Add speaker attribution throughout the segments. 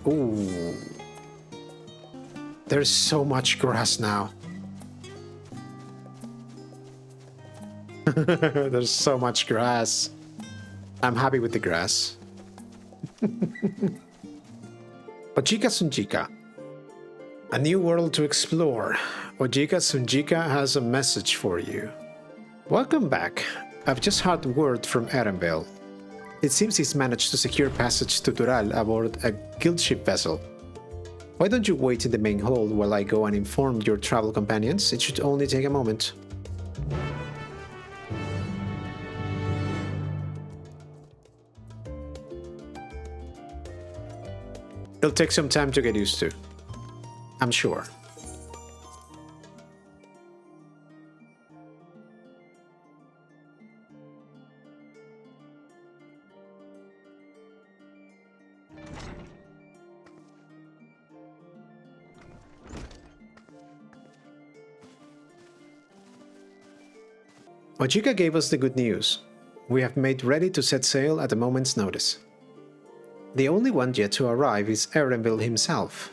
Speaker 1: Ooh. There's so much grass now. There's so much grass. I'm happy with the grass. Ojika Sunjika. A new world to explore. Ojika Sunjika has a message for you. Welcome back. I've just heard word from Erenville. It seems he's managed to secure passage to Tural aboard a guild ship vessel. Why don't you wait in the main hold while I go and inform your travel companions? It should only take a moment. It'll take some time to get used to, I'm sure. Ojika gave us the good news. We have made ready to set sail at a moment's notice. The only one yet to arrive is Erenville himself.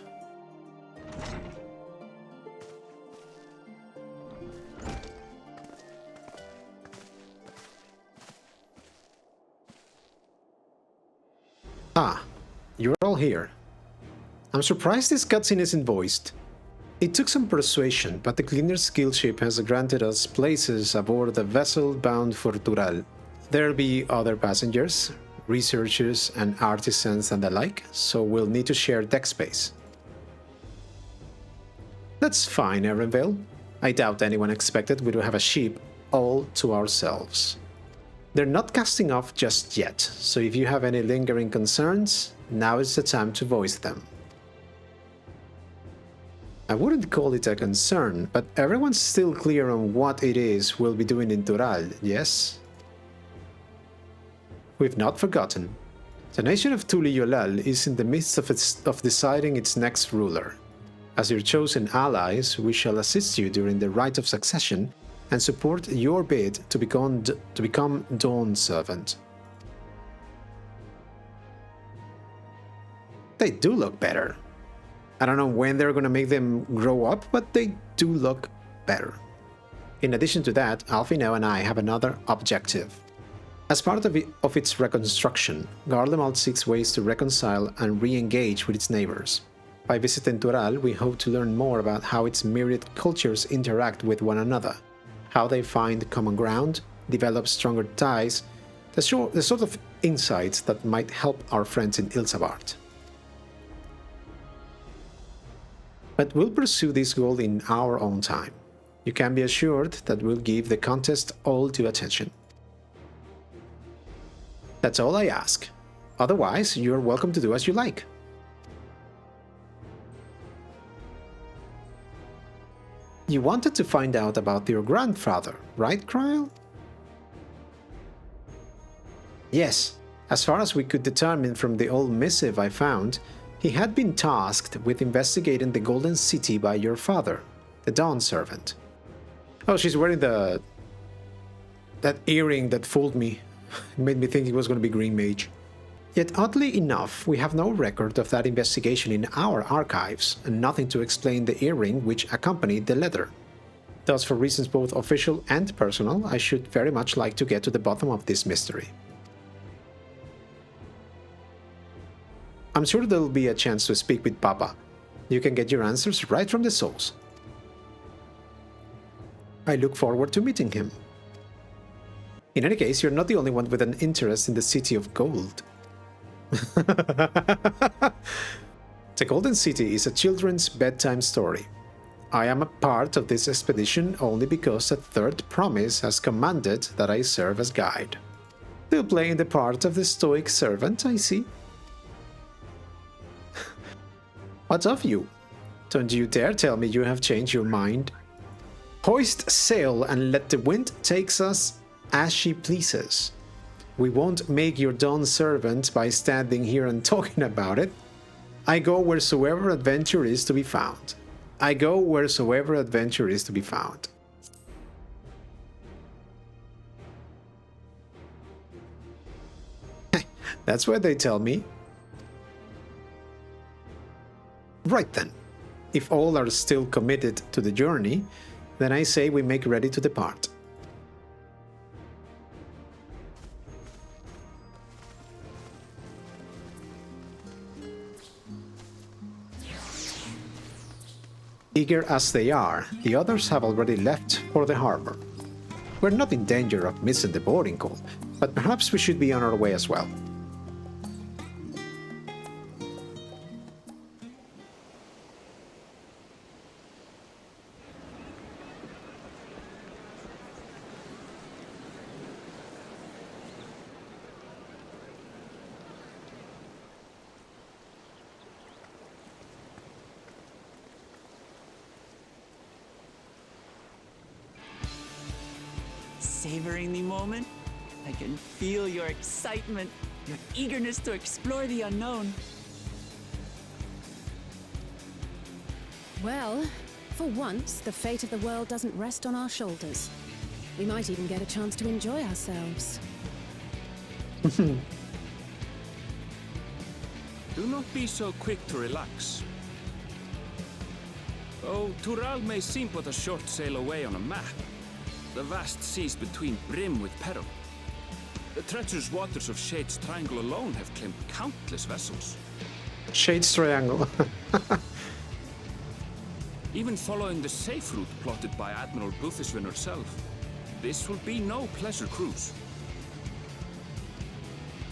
Speaker 1: Ah, you're all here. I'm surprised this cutscene isn't voiced. It took some persuasion, but the Cleaner's guild ship has granted us places aboard a vessel bound for Tural. There'll be other passengers, researchers and artisans and the like, so we'll need to share deck space. That's fine, Erenville. I doubt anyone expected we'd have a ship all to ourselves. They're not casting off just yet, so if you have any lingering concerns, now is the time to voice them. I wouldn't call it a concern, but everyone's still clear on what it is we'll be doing in Tural, yes? We've not forgotten. The nation of Tuliyollal is in the midst of deciding its next ruler. As your chosen allies, we shall assist you during the Rite of Succession and support your bid to become Dawn Servant. They do look better. I don't know when they're gonna make them grow up, but they do look better. In addition to that, Alfino and I have another objective. As part of its reconstruction, Garlemald seeks ways to reconcile and re-engage with its neighbors. By visiting Tural, we hope to learn more about how its myriad cultures interact with one another, how they find common ground, develop stronger ties, the sort of insights that might help our friends in Ilsabard. But we'll pursue this goal in our own time. You can be assured that we'll give the contest all due attention. That's all I ask. Otherwise, you're welcome to do as you like. You wanted to find out about your grandfather, right, Cryle? Yes. As far as we could determine from the old missive I found, he had been tasked with investigating the Golden City by your father, the Dawn Servant. Oh, she's wearing that earring that fooled me. It made me think it was going to be Green Mage. Yet oddly enough, we have no record of that investigation in our archives, and nothing to explain the earring which accompanied the letter. Thus, for reasons both official and personal, I should very much like to get to the bottom of this mystery. I'm sure there'll be a chance to speak with Papa. You can get your answers right from the source. I look forward to meeting him. In any case, you're not the only one with an interest in the City of Gold. The Golden City is a children's bedtime story. I am a part of this expedition only because a third promise has commanded that I serve as guide. Still playing the part of the stoic servant, I see. What of you? Don't you dare tell me you have changed your mind. Hoist sail and let the wind take us as she pleases. We won't make your Dawn servant by standing here and talking about it. I go wheresoever adventure is to be found. I go wheresoever adventure is to be found. That's what they tell me. Right then. If all are still committed to the journey, then I say we make ready to depart. Eager as they are, the others have already left for the harbor. We're not in danger of missing the boarding call, but perhaps we should be on our way as well.
Speaker 2: Savoring the moment? I can feel your excitement, your eagerness to explore the unknown.
Speaker 3: Well, for once, the fate of the world doesn't rest on our shoulders. We might even get a chance to enjoy ourselves.
Speaker 4: Do not be so quick to relax. Oh, Tural may seem but a short sail away on a map. The vast seas between brim with peril. The treacherous waters of Shade's Triangle alone have claimed countless vessels.
Speaker 1: Shade's Triangle.
Speaker 4: Even following the safe route plotted by Admiral Bufiswin herself, this will be no pleasure cruise.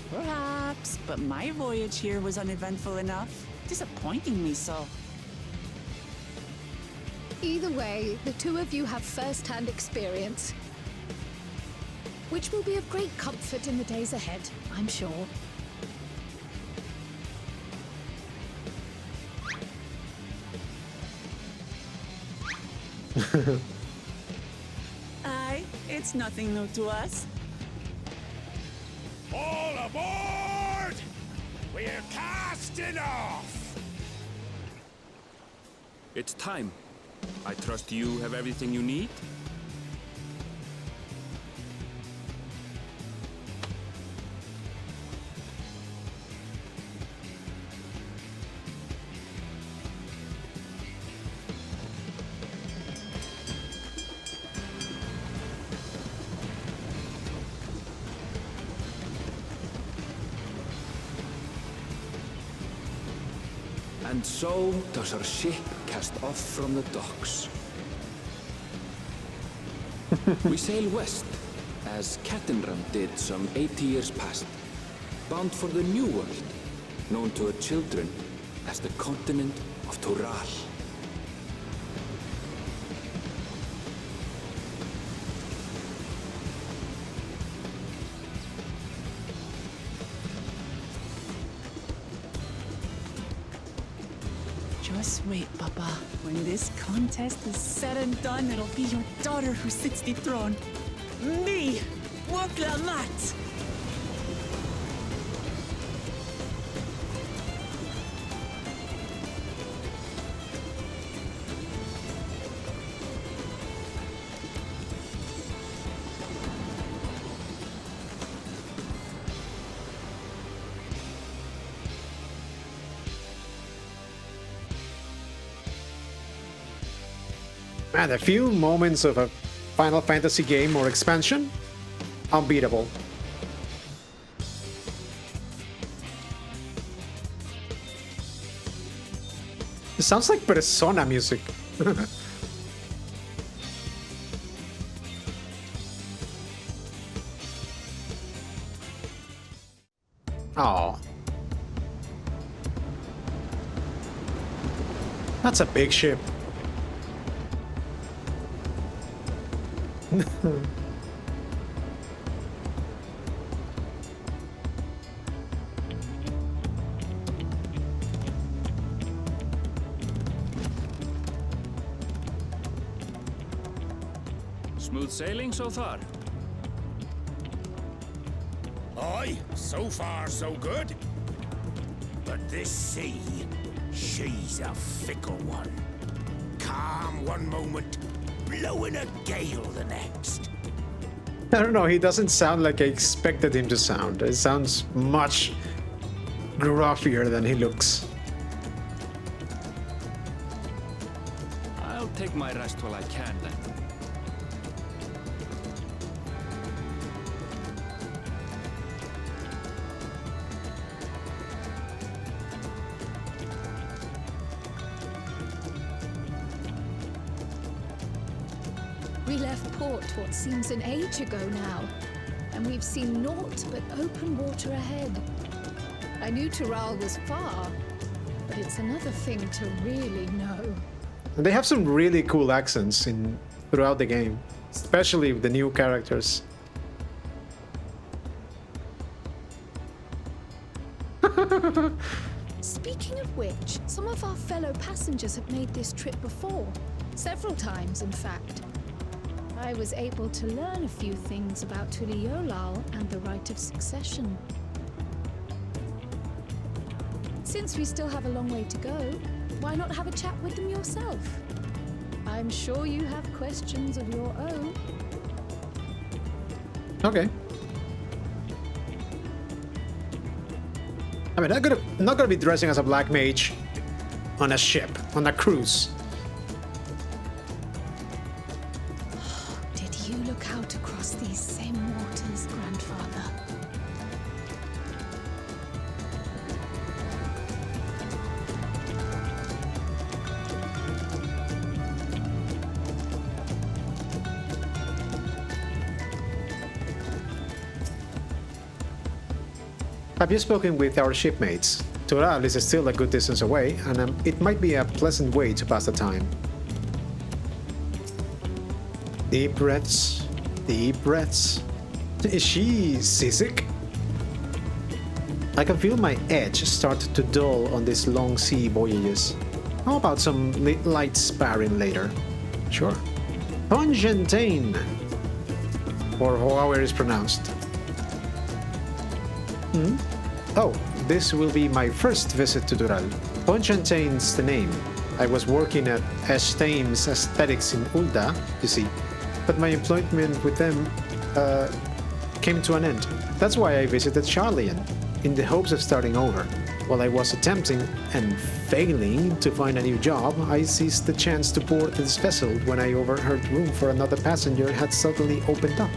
Speaker 2: Perhaps, but my voyage here was uneventful enough, disappointingly so.
Speaker 5: Either way, the two of you have first-hand experience, which will be of great comfort in the days ahead, I'm sure.
Speaker 2: Aye, it's nothing new to us.
Speaker 6: All aboard! We're casting off!
Speaker 4: It's time. I trust you have everything you need? And so does our ship cast off from the docks. We sail west, as Cattenram did some 80 years past, bound for the New World, known to her children as the continent of Tural.
Speaker 2: Just wait, Papa. When this contest is said and done, it'll be your daughter who sits the throne. Me, Wuk Lamat.
Speaker 1: Man, a few moments of a Final Fantasy game or expansion, unbeatable. It sounds like Persona music. Oh. That's a big ship.
Speaker 4: Smooth sailing so far?
Speaker 6: Aye, so far so good. But this sea, she's a fickle one. Calm one moment, blowing a gale the next.
Speaker 1: I don't know, he doesn't sound like I expected him to sound. It sounds much gruffier than he looks.
Speaker 4: I'll take my rest while I can then.
Speaker 5: We left port what seems an age ago now, and we've seen naught but open water ahead. I knew Tural was far, but it's another thing to really know.
Speaker 1: And they have some really cool accents throughout the game, especially with the new characters.
Speaker 5: Speaking of which, some of our fellow passengers have made this trip before. Several times, in fact. I was able to learn a few things about Tuliyollal and the Rite of Succession. Since we still have a long way to go, why not have a chat with them yourself? I'm sure you have questions of your own.
Speaker 1: Okay. I mean, I'm not gonna be dressing as a black mage on a ship, on a cruise.
Speaker 5: Did you look out across these same waters, Grandfather?
Speaker 1: Have you spoken with our shipmates? Tural is still a good distance away, and it might be a pleasant way to pass the time. Deep breaths, deep breaths. Is she seasick? I can feel my edge start to dull on these long sea voyages. How about some light sparring later? Sure. Pongentain, or however it is pronounced. Oh, this will be my first visit to Tural. Pongentain's the name. I was working at Thames Aesthetics in Ulda, you see, but my employment with them came to an end. That's why I visited Sharlayan, in the hopes of starting over. While I was attempting and failing to find a new job, I seized the chance to board this vessel when I overheard room for another passenger had suddenly opened up.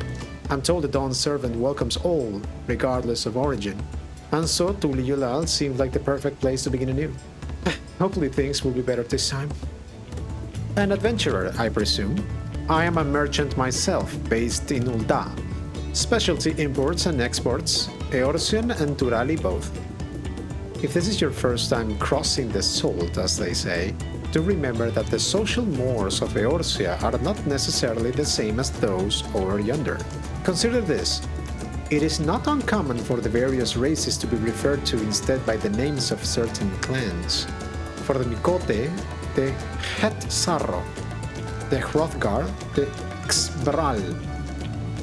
Speaker 1: I'm told the Dawn servant welcomes all, regardless of origin. And so Tuliyollal seemed like the perfect place to begin anew. Hopefully things will be better this time. An adventurer, I presume. I am a merchant myself, based in Ulda. Specialty imports and exports, Eorzean and Turali both. If this is your first time crossing the salt, as they say, do remember that the social mores of Eorzea are not necessarily the same as those over yonder. Consider this. It is not uncommon for the various races to be referred to instead by the names of certain clans. For the Mikote, the Het Sarro, the Hrothgar, the Xbalyav.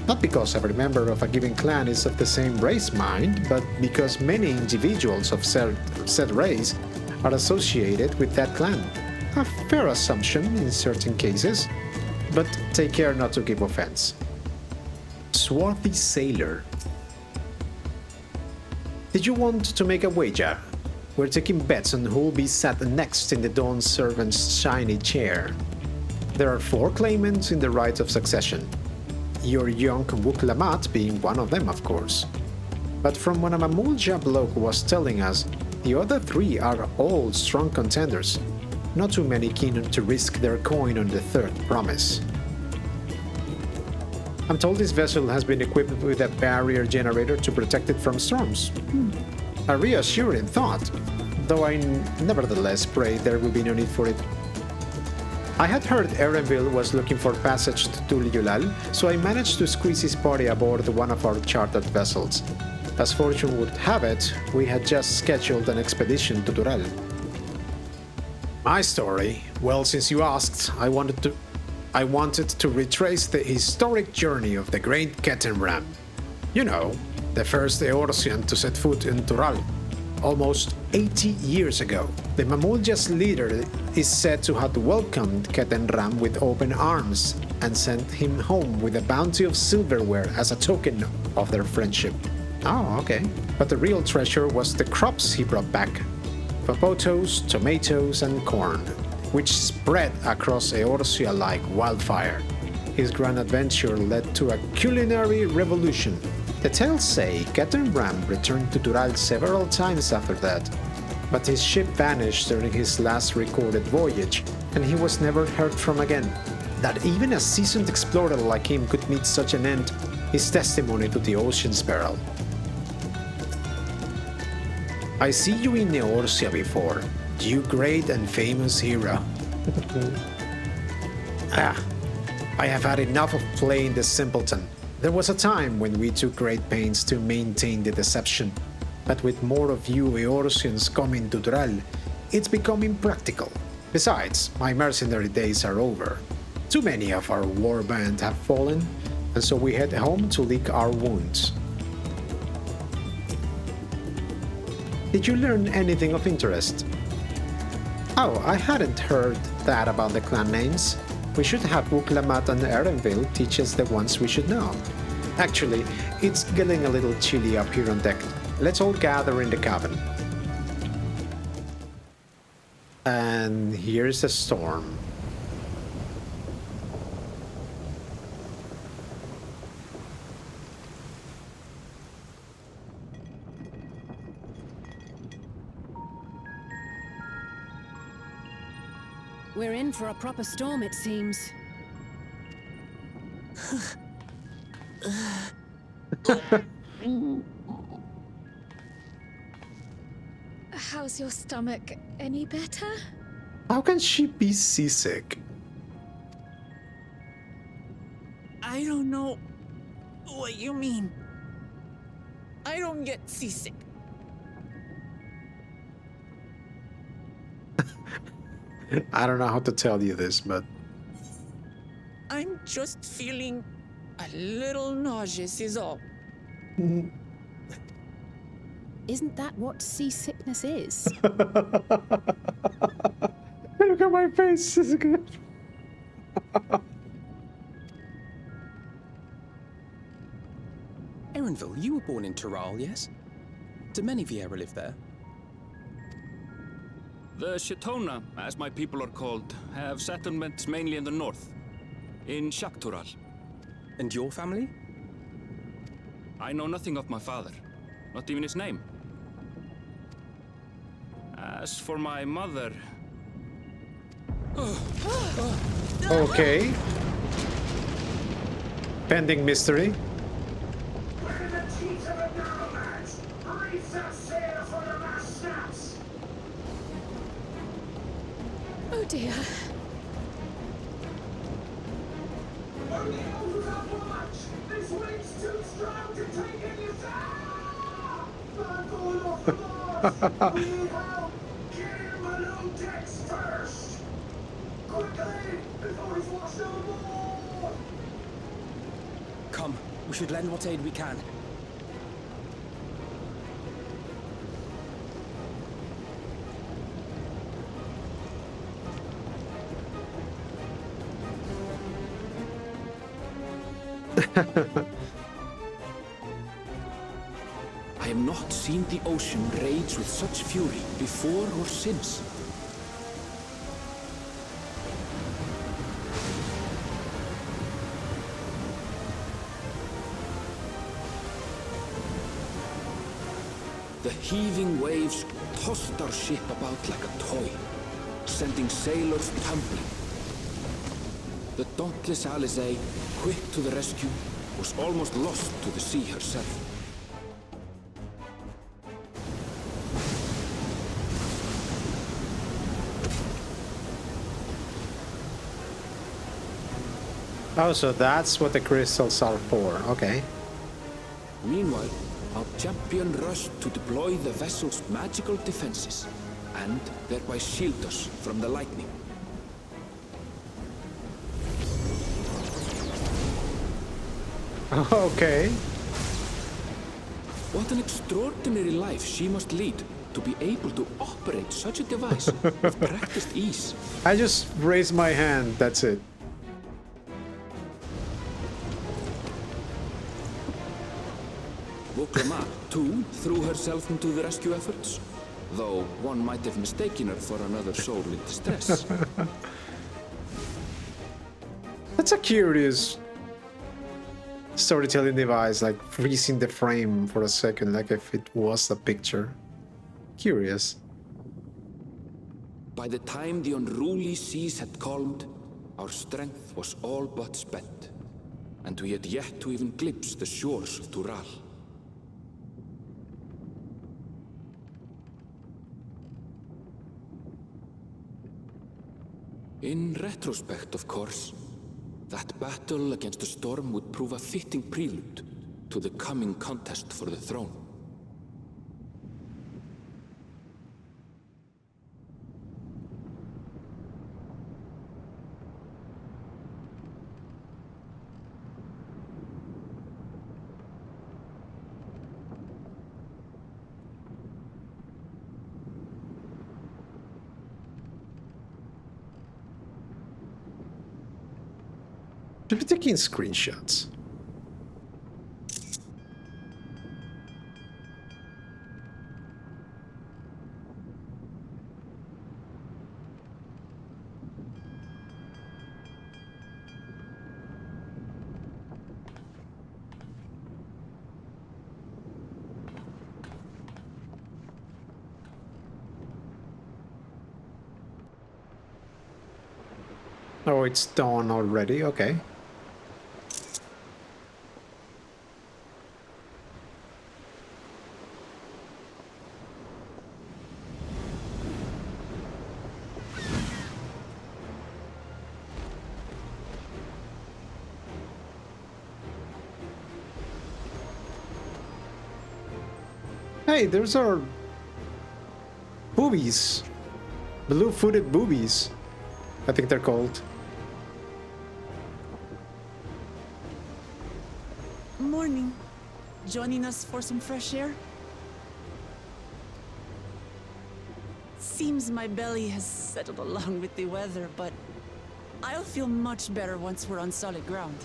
Speaker 1: Not because every member of a given clan is of the same race mind, but because many individuals of said race are associated with that clan. A fair assumption in certain cases, but take care not to give offense. Swarthy Sailor. Did you want to make a wager? We're taking bets on who'll be sat next in the Dawn Servant's shiny chair. There are 4 claimants in the Rite of Succession. Your young Wuk Lamat being one of them, of course. But from what a Gulool bloke was telling us, the other 3 are all strong contenders. Not too many keen to risk their coin on the 3rd promise. I'm told this vessel has been equipped with a barrier generator to protect it from storms. A reassuring thought, though I nevertheless pray there will be no need for it. I had heard Erenville was looking for passage to Tuliyollal, so I managed to squeeze his party aboard one of our chartered vessels. As fortune would have it, we had just scheduled an expedition to Tural. My story? Well, since you asked, I wanted to retrace the historic journey of the great Kettenram. You know, the first Eorzean to set foot in Tural. Almost 80 years ago, the Mamulja's leader is said to have welcomed Kettenram with open arms and sent him home with a bounty of silverware as a token of their friendship. Oh, okay. But the real treasure was the crops he brought back. Papotos, tomatoes, and corn. which spread across Eorzea like wildfire. His grand adventure led to a culinary revolution. The tales say Captain Ram returned to Tural several times after that, but his ship vanished during his last recorded voyage, and he was never heard from again. That even a seasoned explorer like him could meet such an end is testimony to the ocean's peril. I see you in Eorzea before, you great and famous hero. I have had enough of playing the simpleton. There was a time when we took great pains to maintain the deception, but with more of you Eorzeans coming to Tural, it's become impractical. Besides, my mercenary days are over. Too many of our warband have fallen, and so we head home to lick our wounds. Did you learn anything of interest? Oh, I hadn't heard that about the clan names. We should have Wuk Lamat and Erenville teach us the ones we should know. Actually, it's getting a little chilly up here on deck. Let's all gather in the cabin. And here's a storm.
Speaker 3: We're in for a proper storm, it seems.
Speaker 5: How's your stomach? Any better?
Speaker 1: How can she be seasick?
Speaker 2: I don't know what you mean. I don't get seasick.
Speaker 1: I don't know how to tell you this, but...
Speaker 2: I'm just feeling a little nauseous is all.
Speaker 3: Isn't that what seasickness is?
Speaker 1: Look at my face. This is good.
Speaker 7: Erenville, you were born in Tural, yes? Do many Viera live there?
Speaker 4: The Shetona, as my people are called, have settlements mainly in the north, in Tural.
Speaker 7: And your family?
Speaker 4: I know nothing of my father, not even his name. As for my mother...
Speaker 1: Okay. Pending mystery.
Speaker 5: Oh dear.
Speaker 6: This wind's too strong to take any Get him below decks first! Quickly, before he's washed overboard!
Speaker 7: Come, we should lend what aid we can.
Speaker 4: I have not seen the ocean rage with such fury before or since. The heaving waves tossed our ship about like a toy, sending sailors tumbling. The dauntless Alizé, quick to the rescue, was almost lost to the sea herself.
Speaker 1: Oh, so that's what the crystals are for. Okay.
Speaker 4: Meanwhile, our champion rushed to deploy the vessel's magical defenses, and thereby shield us from the lightning.
Speaker 1: Okay.
Speaker 4: What an extraordinary life she must lead to be able to operate such a device with practiced ease.
Speaker 1: I just raised my hand, that's it.
Speaker 4: Wuk Lamat, too, threw herself into the rescue efforts. Though one might have mistaken her for another soul in distress.
Speaker 1: That's a curious storytelling device, like freezing the frame for a second, like if it was a picture. Curious.
Speaker 4: By the time the unruly seas had calmed, our strength was all but spent, and we had yet to even glimpse the shores of Tural. In retrospect, of course, that battle against the storm would prove a fitting prelude to the coming contest for the throne.
Speaker 1: Should be taking screenshots. Oh, it's dawn already, okay. Hey, there's our boobies. Blue-footed boobies, I think they're called.
Speaker 2: Morning. Joining us for some fresh air? Seems my belly has settled along with the weather, but I'll feel much better once we're on solid ground.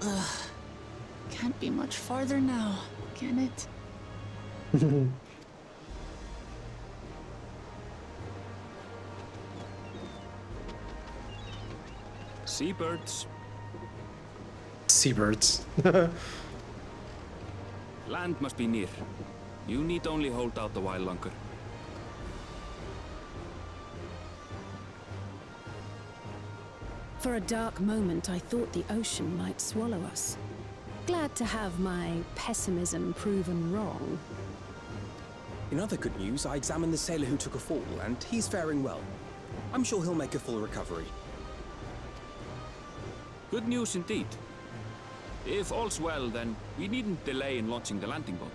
Speaker 2: Ugh. Can't be much farther now, can it?
Speaker 4: Seabirds.
Speaker 1: Seabirds.
Speaker 4: Land must be near. You need only hold out a while longer.
Speaker 3: For a dark moment, I thought the ocean might swallow us. Glad to have my pessimism proven wrong.
Speaker 7: In other good news, I examined the sailor who took a fall, and he's faring well. I'm sure he'll make a full recovery.
Speaker 4: Good news indeed. If all's well, then we needn't delay in launching the landing boat.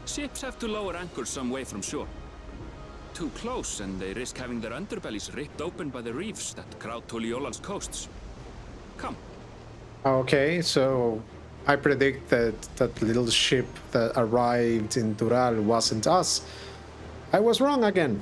Speaker 4: Ships have to lower anchors some way from shore. Too close, and they risk having their underbellies ripped open by the reefs that crowd Tuliyollal's coasts. Come.
Speaker 1: Okay, so I predict that that little ship that arrived in Tural wasn't us. I was wrong again.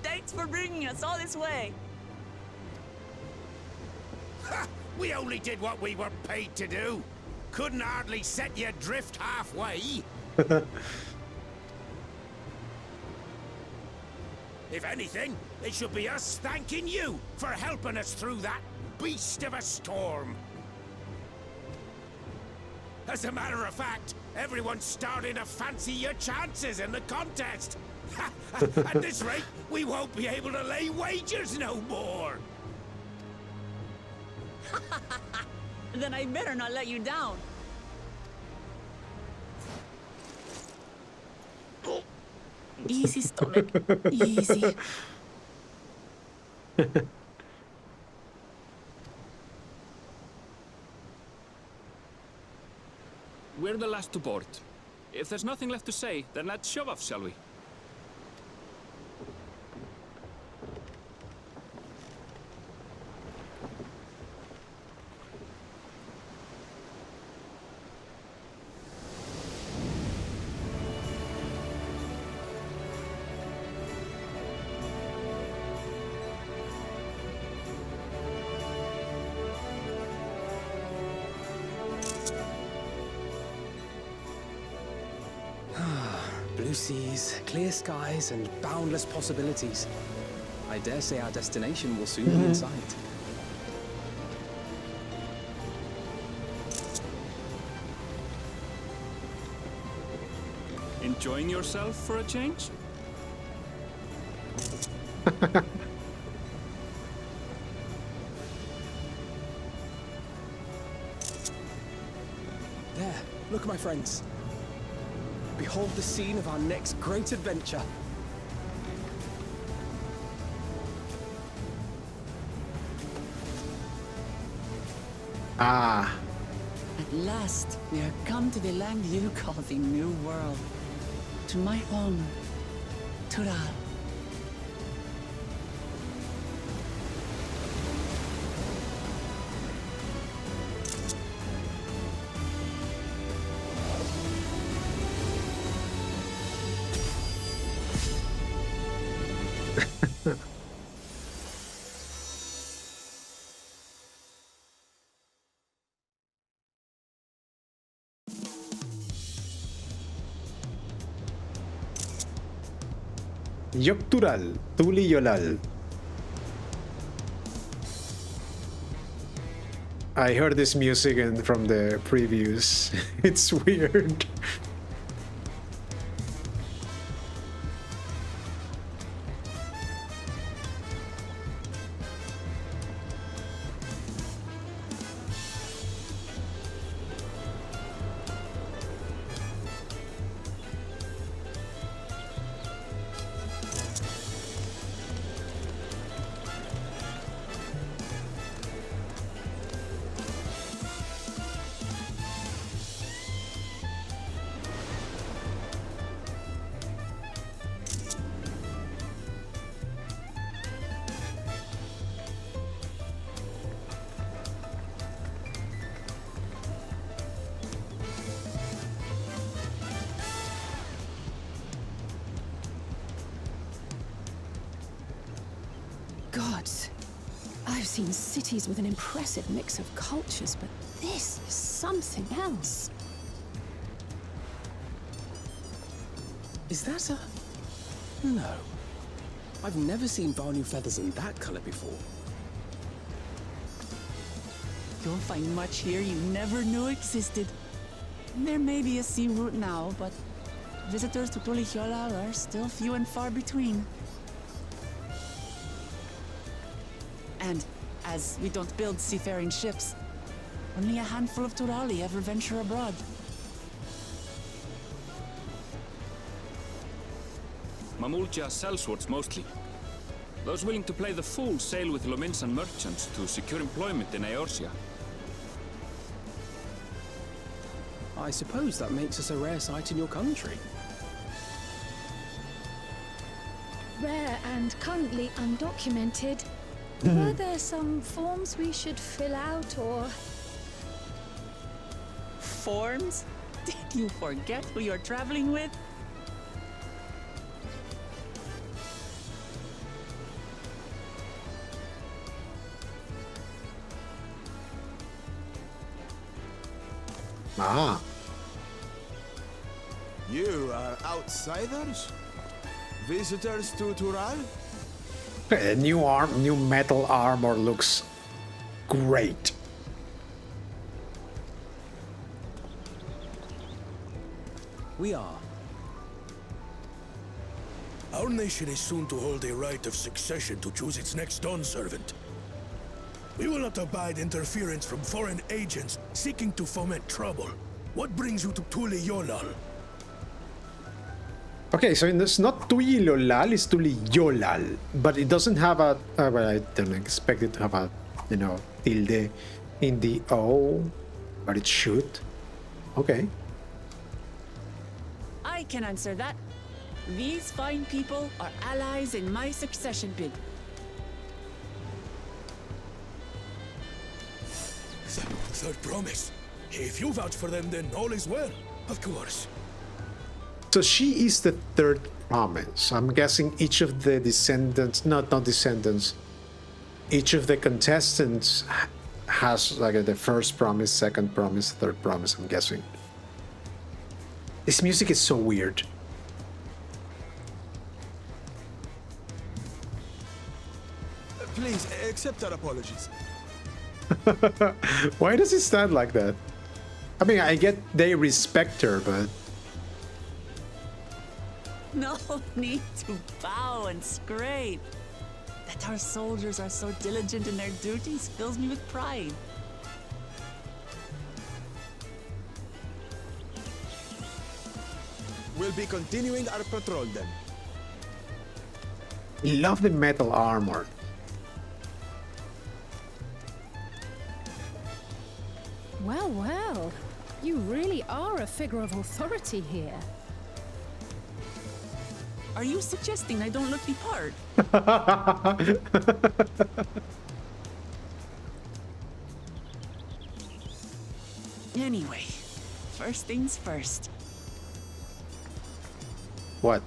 Speaker 2: Thanks for bringing us all this way.
Speaker 6: Ha! We only did what we were paid to do. Couldn't hardly set you adrift halfway. If anything, it should be us thanking you for helping us through that beast of a storm. As a matter of fact, everyone's starting to fancy your chances in the contest. At this rate, we won't be able to lay wagers no more.
Speaker 2: Then I better not let you down. Easy, stomach. Easy.
Speaker 4: We're the last to board. If there's nothing left to say, then let's shove off, shall we?
Speaker 7: Blue seas, clear skies, and boundless possibilities. I dare say our destination will soon be in sight.
Speaker 4: Enjoying yourself for a change?
Speaker 7: There, look, my friends. Behold the scene of our next great adventure.
Speaker 1: Ah,
Speaker 2: At last, we are come to the land you call the New World. To my home, Tural.
Speaker 1: Tural, Tuliyollal. I heard this music from the previews. It's weird.
Speaker 3: Gods, I've seen cities with an impressive mix of cultures, but this is something else.
Speaker 7: Is that a... No. I've never seen Vanu feathers in that color before.
Speaker 2: You'll find much here you never knew existed. There may be a sea route now, but visitors to Tuliyollal are still few and far between. And as we don't build seafaring ships, only a handful of Turali ever venture abroad.
Speaker 4: Mamulja sellswords mostly. Those willing to play the fool sail with Lominsan merchants to secure employment in Eorzea.
Speaker 7: I suppose that makes us a rare sight in your country.
Speaker 5: Rare and currently undocumented. Were there some forms we should fill out or...
Speaker 2: Forms? Did you forget who you're traveling with?
Speaker 1: Ah,
Speaker 6: You are outsiders? Visitors to Tural?
Speaker 1: new metal armor looks great.
Speaker 7: We are.
Speaker 6: Our nation is soon to hold a Rite of Succession to choose its next Dawn servant. We will not abide interference from foreign agents seeking to foment trouble. What brings you to Tuliyollal?
Speaker 1: Okay, so it's not Tuliyollal, it's Tuliyollal, but it doesn't have a. Well, I don't expect it to have a, tilde in the O, but it should. Okay.
Speaker 2: I can answer that. These fine people are allies in my succession bid.
Speaker 6: Third promise. If you vouch for them, then all is well. Of course.
Speaker 1: So she is the third promise. I'm guessing each of the descendants, not descendants, each of the contestants has like the first promise, second promise, third promise, I'm guessing. This music is so weird.
Speaker 8: Please, accept our apologies.
Speaker 1: Why does he stand like that? I mean, I get they respect her, but...
Speaker 2: No need to bow and scrape. That our soldiers are so diligent in their duties fills me with pride.
Speaker 8: We'll be continuing our patrol then.
Speaker 1: Love the metal armor.
Speaker 3: Well, well. You really are a figure of authority here.
Speaker 2: Are you suggesting I don't look the part? Anyway, first things first.
Speaker 1: What?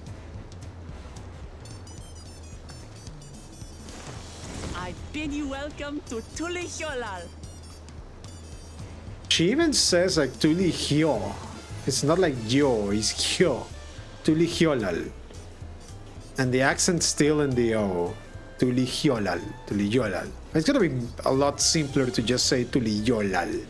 Speaker 2: I bid you welcome to Tuliyollal.
Speaker 1: She even says like Tuliyollal. It's not like yo, it's hyo. Tuliyollal. And the accent's still in the O. Tuliyollal. Tuliyollal. It's gonna be a lot simpler to just say Tuliyollal.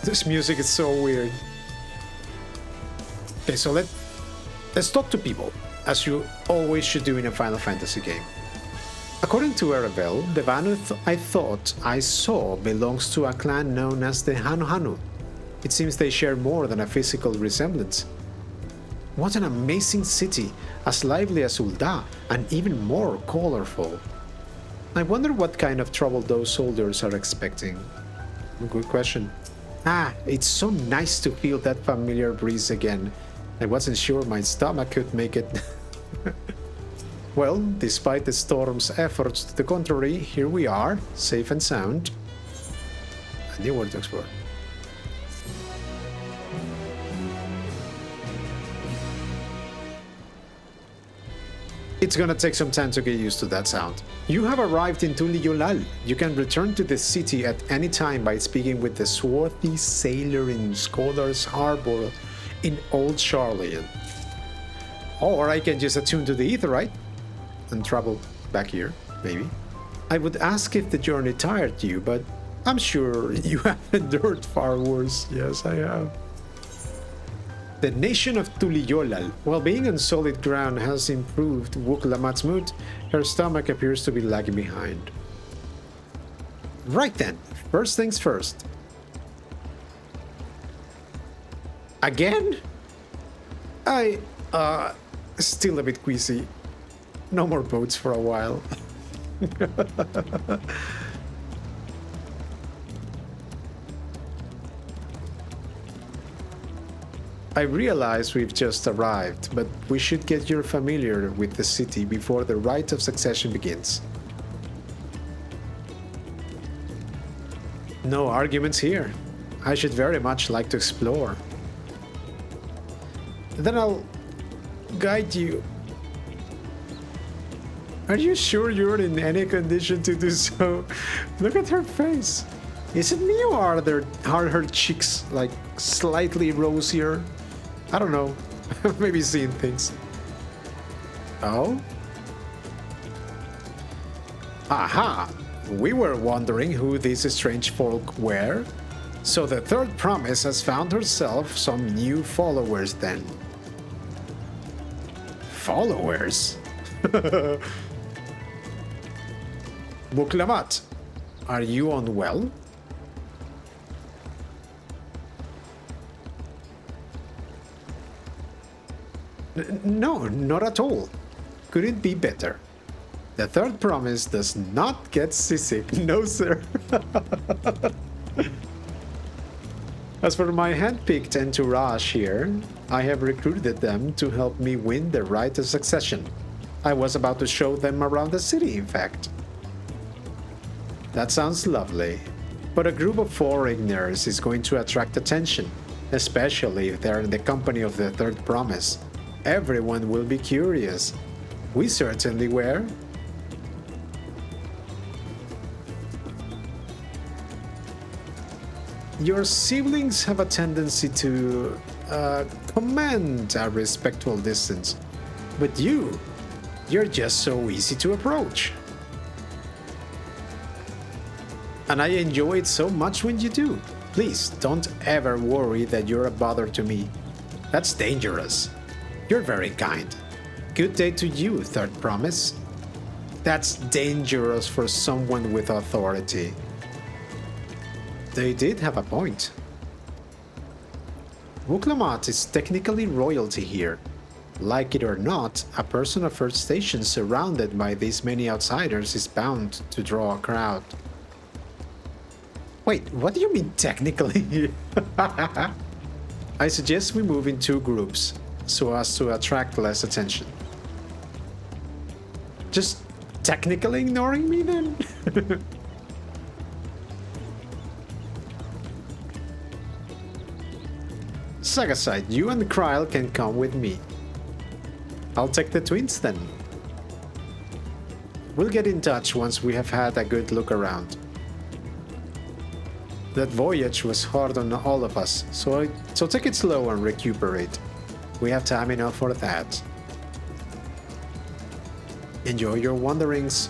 Speaker 1: This music is so weird. Okay, so let's talk to people, as you always should do in a Final Fantasy game. According to Erevel, the Vanu I thought I saw belongs to a clan known as the Hanu Hanu. It seems they share more than a physical resemblance. What an amazing city, as lively as Ul'dah, and even more colorful. I wonder what kind of trouble those soldiers are expecting. Good question. It's so nice to feel that familiar breeze again. I wasn't sure my stomach could make it. Well, despite the storm's efforts to the contrary, here we are, safe and sound. A new world to explore. It's gonna take some time to get used to that sound. You have arrived in Tuliyollal. You can return to the city at any time by speaking with the swarthy sailor in Scholar's Harbor in Old Sharlayan. Or I can just attune to the ether, right? And travel back here, maybe. I would ask if the journey tired you, but I'm sure you have endured far worse. Yes, I have. The nation of Tuliyollal, while being on solid ground, has improved Wuk Lamat's mood. Her stomach appears to be lagging behind. Right then, first things first. Again? Still a bit queasy. No more boats for a while. I realize we've just arrived, but we should get you familiar with the city before the Rite of Succession begins. No arguments here. I should very much like to explore. Then I'll guide you. Are you sure you're in any condition to do so? Look at her face. Is it me or are her cheeks like slightly rosier? I don't know. Maybe seeing things. Oh? Aha! We were wondering who these strange folk were. So the third promise has found herself some new followers then. Followers? Wuk Lamat, are you unwell? No, not at all. Couldn't be better. The third promise does not get seasick. No, sir. As for my handpicked entourage here, I have recruited them to help me win the Rite of Succession. I was about to show them around the city, in fact. That sounds lovely. But a group of foreigners is going to attract attention, especially if they're in the company of the third promise. Everyone will be curious. We certainly were. Your siblings have a tendency to command a respectful distance, but you're just so easy to approach. And I enjoy it so much when you do. Please don't ever worry that you're a bother to me. That's dangerous. You're very kind. Good day to you, Third Promise. That's dangerous for someone with authority. They did have a point. Wuk Lamat is technically royalty here. Like it or not, a person of First Station surrounded by these many outsiders is bound to draw a crowd. Wait, what do you mean technically? I suggest we move in two groups, so as to attract less attention. Just technically ignoring me then? Saga side, you and Kryl can come with me. I'll take the twins then. We'll get in touch once we have had a good look around. That voyage was hard on all of us, so take it slow and recuperate. We have time enough for that. Enjoy your wanderings.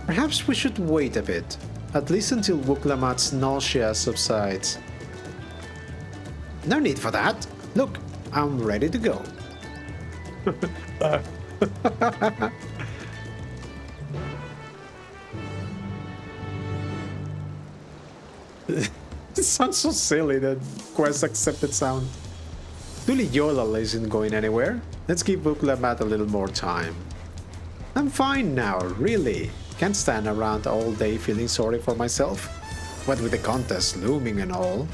Speaker 1: Perhaps we should wait a bit, at least until Wuk Lamat's nausea subsides. No need for that. Look, I'm ready to go. It sounds so silly, that quest accepted sound. Tuliyollal isn't going anywhere. Let's give Wuk Lamat a little more time. I'm fine now, really. Can't stand around all day feeling sorry for myself. What with the contest looming and all.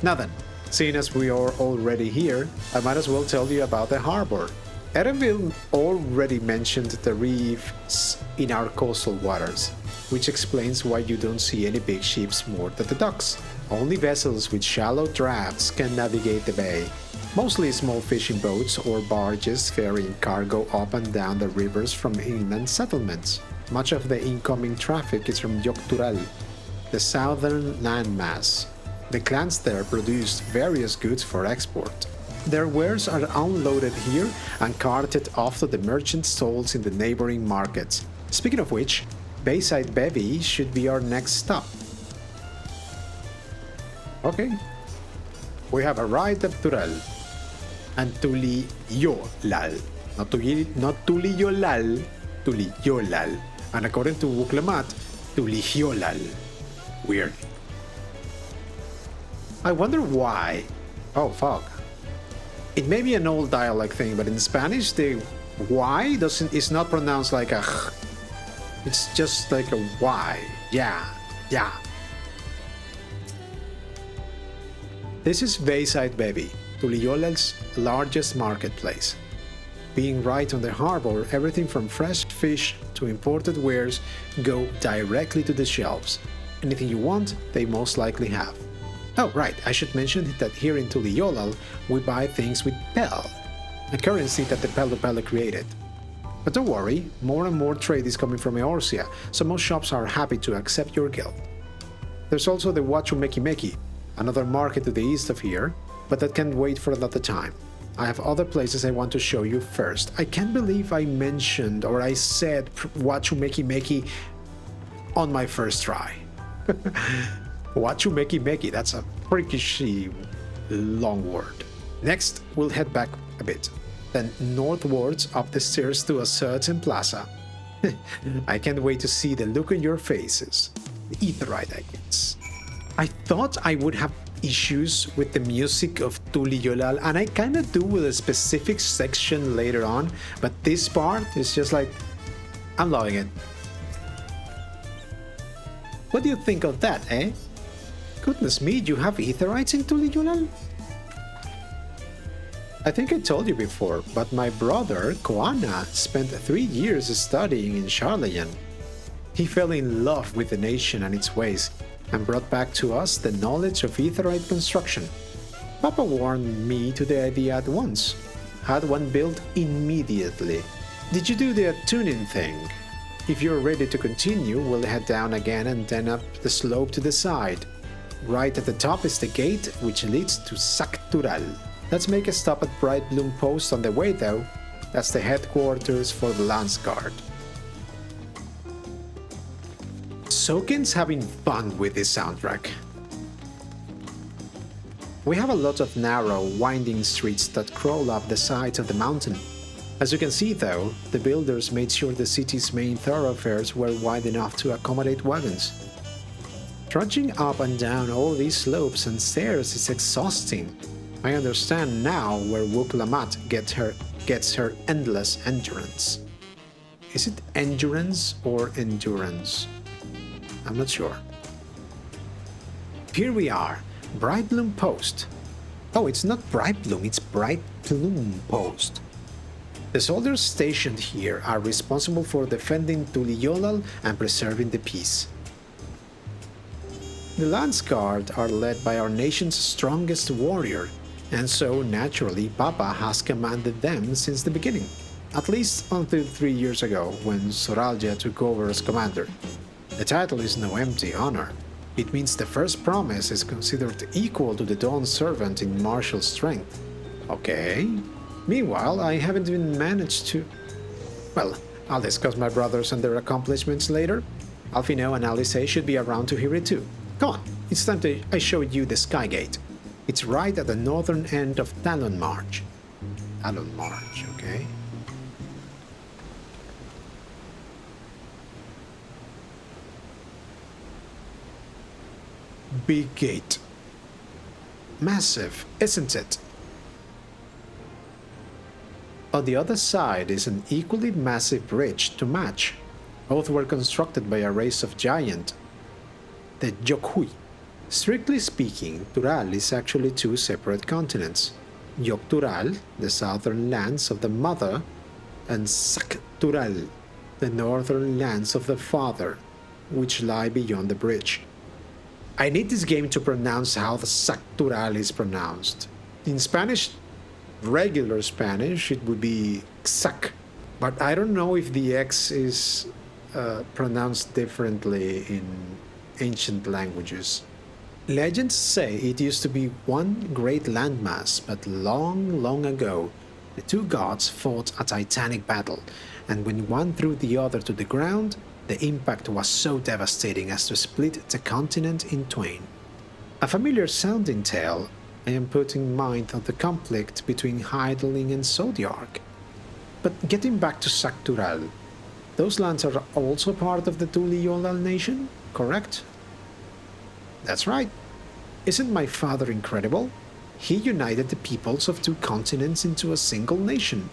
Speaker 1: Now then, seeing as we are already here, I might as well tell you about the harbor. Erenville already mentioned the reefs in our coastal waters, which explains why you don't see any big ships moored at the docks. Only vessels with shallow drafts can navigate the bay. Mostly small fishing boats or barges ferrying cargo up and down the rivers from inland settlements. Much of the incoming traffic is from Tural, the southern landmass. The clans there produce various goods for export. Their wares are unloaded here and carted off to the merchant stalls in the neighboring markets. Speaking of which, Bayside Bevy should be our next stop. Okay. We have arrived at Tural and Tuliyollal. Not Tuliyollal, Tuliyollal. And according to Wuk Lamat, Tuliyollal. Weird. I wonder why. Oh, fuck. It may be an old dialect thing, but in Spanish, the Y is not pronounced like a ch. It's just like a Y. Yeah. This is Bayside Bevy, Tuliyollal's largest marketplace. Being right on the harbor, everything from fresh fish to imported wares go directly to the shelves. Anything you want, they most likely have. Oh, right, I should mention that here in Tuliyollal, we buy things with Pel, a currency that the Pelopella created. But don't worry, more and more trade is coming from Eorzea, so most shops are happy to accept your guild. There's also the Wachumeki, another market to the east of here, but that can wait for another time. I have other places I want to show you first. I can't believe I mentioned or I said Wachumeki on my first try. Wachumeki, that's a freakishly long word. Next, we'll head back a bit, then northwards up the stairs to a certain plaza. I can't wait to see the look on your faces. The Aetheryte, I guess. I thought I would have issues with the music of Tuliyollal, and I kinda do with a specific section later on, but this part is just like, I'm loving it. What do you think of that, eh? Goodness me, you have Aetherites in Tuliyollal? I think I told you before, but my brother, Koana, spent 3 years studying in Sharlayan. He fell in love with the nation and its ways, and brought back to us the knowledge of Aetherite construction. Papa warned me to the idea at once. had one built immediately. Did you do the tuning thing? If you're ready to continue, we'll head down again and then up the slope to the side. Right at the top is the gate which leads to Tural. Let's make a stop at Bright Bloom Post on the way though. That's the headquarters for the Lance Guard. Sokin's having fun with this soundtrack. We have a lot of narrow, winding streets that crawl up the sides of the mountain. As you can see though, the builders made sure the city's main thoroughfares were wide enough to accommodate wagons. Trudging up and down all these slopes and stairs is exhausting. I understand now where Wuk Lamat gets her endless endurance. Is it endurance or endurance? I'm not sure. Here we are, Bright Bloom Post. Oh, it's not Bright Bloom, it's Bright Bloom Post. The soldiers stationed here are responsible for defending Tuliyollal and preserving the peace. The Lance Guard are led by our nation's strongest warrior, and so naturally Papa has commanded them since the beginning, at least until 3 years ago when Xbalyav took over as commander. The title is no empty honor. It means the first promise is considered equal to the Dawn Servant in martial strength. Okay. Meanwhile, I haven't even managed to... Well, I'll discuss my brothers and their accomplishments later. Alphino and Alice should be around to hear it too. Come on, it's time I show you the Skygate. It's right at the northern end of Talon March. Talon March, okay. Big gate. Massive, isn't it? On the other side is an equally massive bridge to match. Both were constructed by a race of giant, the Yokhui. Strictly speaking, Tural is actually two separate continents. Tural, the southern lands of the mother, and Tural, the northern lands of the father, which lie beyond the bridge. I need this game to pronounce how the Tural is pronounced. In Spanish, regular Spanish, it would be Xac, but I don't know if the X is pronounced differently in ancient languages. Legends say it used to be one great landmass, but long ago, the two gods fought a titanic battle, and when one threw the other to the ground, the impact was so devastating as to split the continent in twain. A familiar sounding tale. I am putting mind on the conflict between Hydaelyn and Zodiark. But getting back to Tural, those lands are also part of the Tuliyollal nation, correct? That's right. Isn't my father incredible? He united the peoples of two continents into a single nation.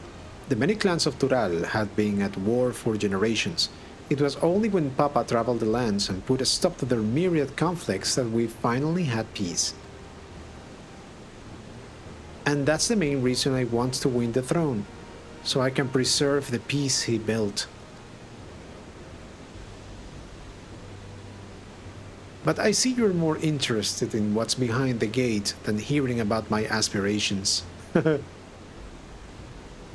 Speaker 1: The many clans of Tural had been at war for generations. It was only when Papa traveled the lands and put a stop to their myriad conflicts that we finally had peace. And that's the main reason I want to win the throne, so I can preserve the peace he built. But I see you're more interested in what's behind the gate than hearing about my aspirations.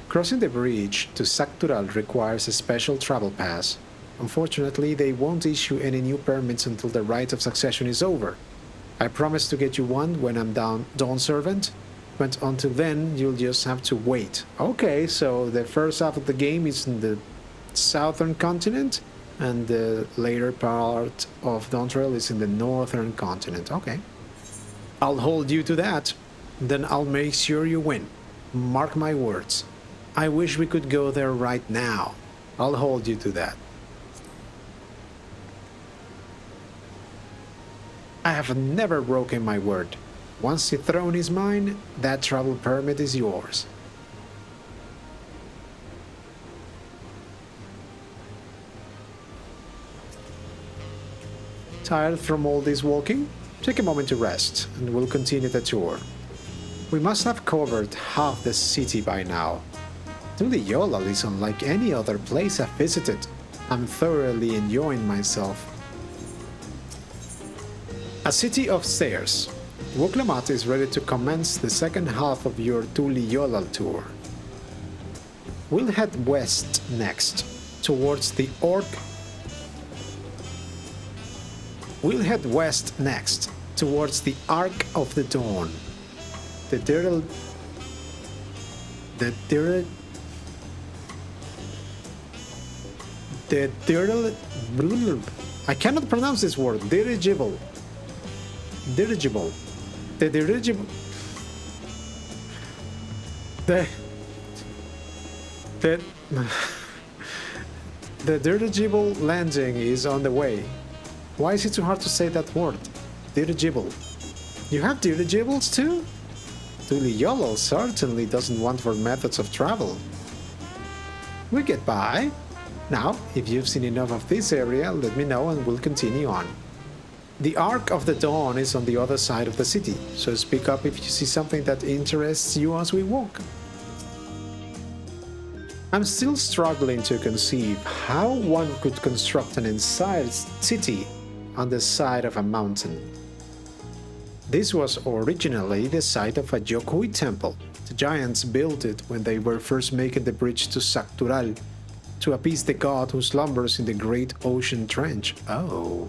Speaker 1: Crossing the bridge to Tural requires a special travel pass. Unfortunately, they won't issue any new permits until the Rite of Succession is over. I promise to get you one when I'm Dawn Servant, but until then, you'll just have to wait. Okay, so the first half of the game is in the southern continent, and the later part of Dawntrail is in the northern continent. Okay. I'll hold you to that. Then I'll make sure you win. Mark my words. I wish we could go there right now. I'll hold you to that. I have never broken my word. Once the throne is mine, that travel permit is yours. Tired from all this walking? Take a moment to rest, and we'll continue the tour. We must have covered half the city by now. Tuliyollal is unlike any other place I've visited. I'm thoroughly enjoying myself. A city of stairs. Wuk Lamat is ready to commence the second half of your Tuliyollal tour. We'll head west next, towards the Orc. We'll head west next, towards the Ark of the Dawn. The Tural. I cannot pronounce this word. Dirigible. The dirigible. The dirigible landing is on the way. Why is it too hard to say that word? Dirigible. You have dirigibles too? Tuliyollal certainly doesn't want for methods of travel. We get by. Now, if you've seen enough of this area, let me know and we'll continue on. The Ark of the Dawn is on the other side of the city, so speak up if you see something that interests you as we walk. I'm still struggling to conceive how one could construct an entire city on the side of a mountain. This was originally the site of a Tural temple. The giants built it when they were first making the bridge to Tural, to appease the god who slumbers in the great ocean trench. Oh.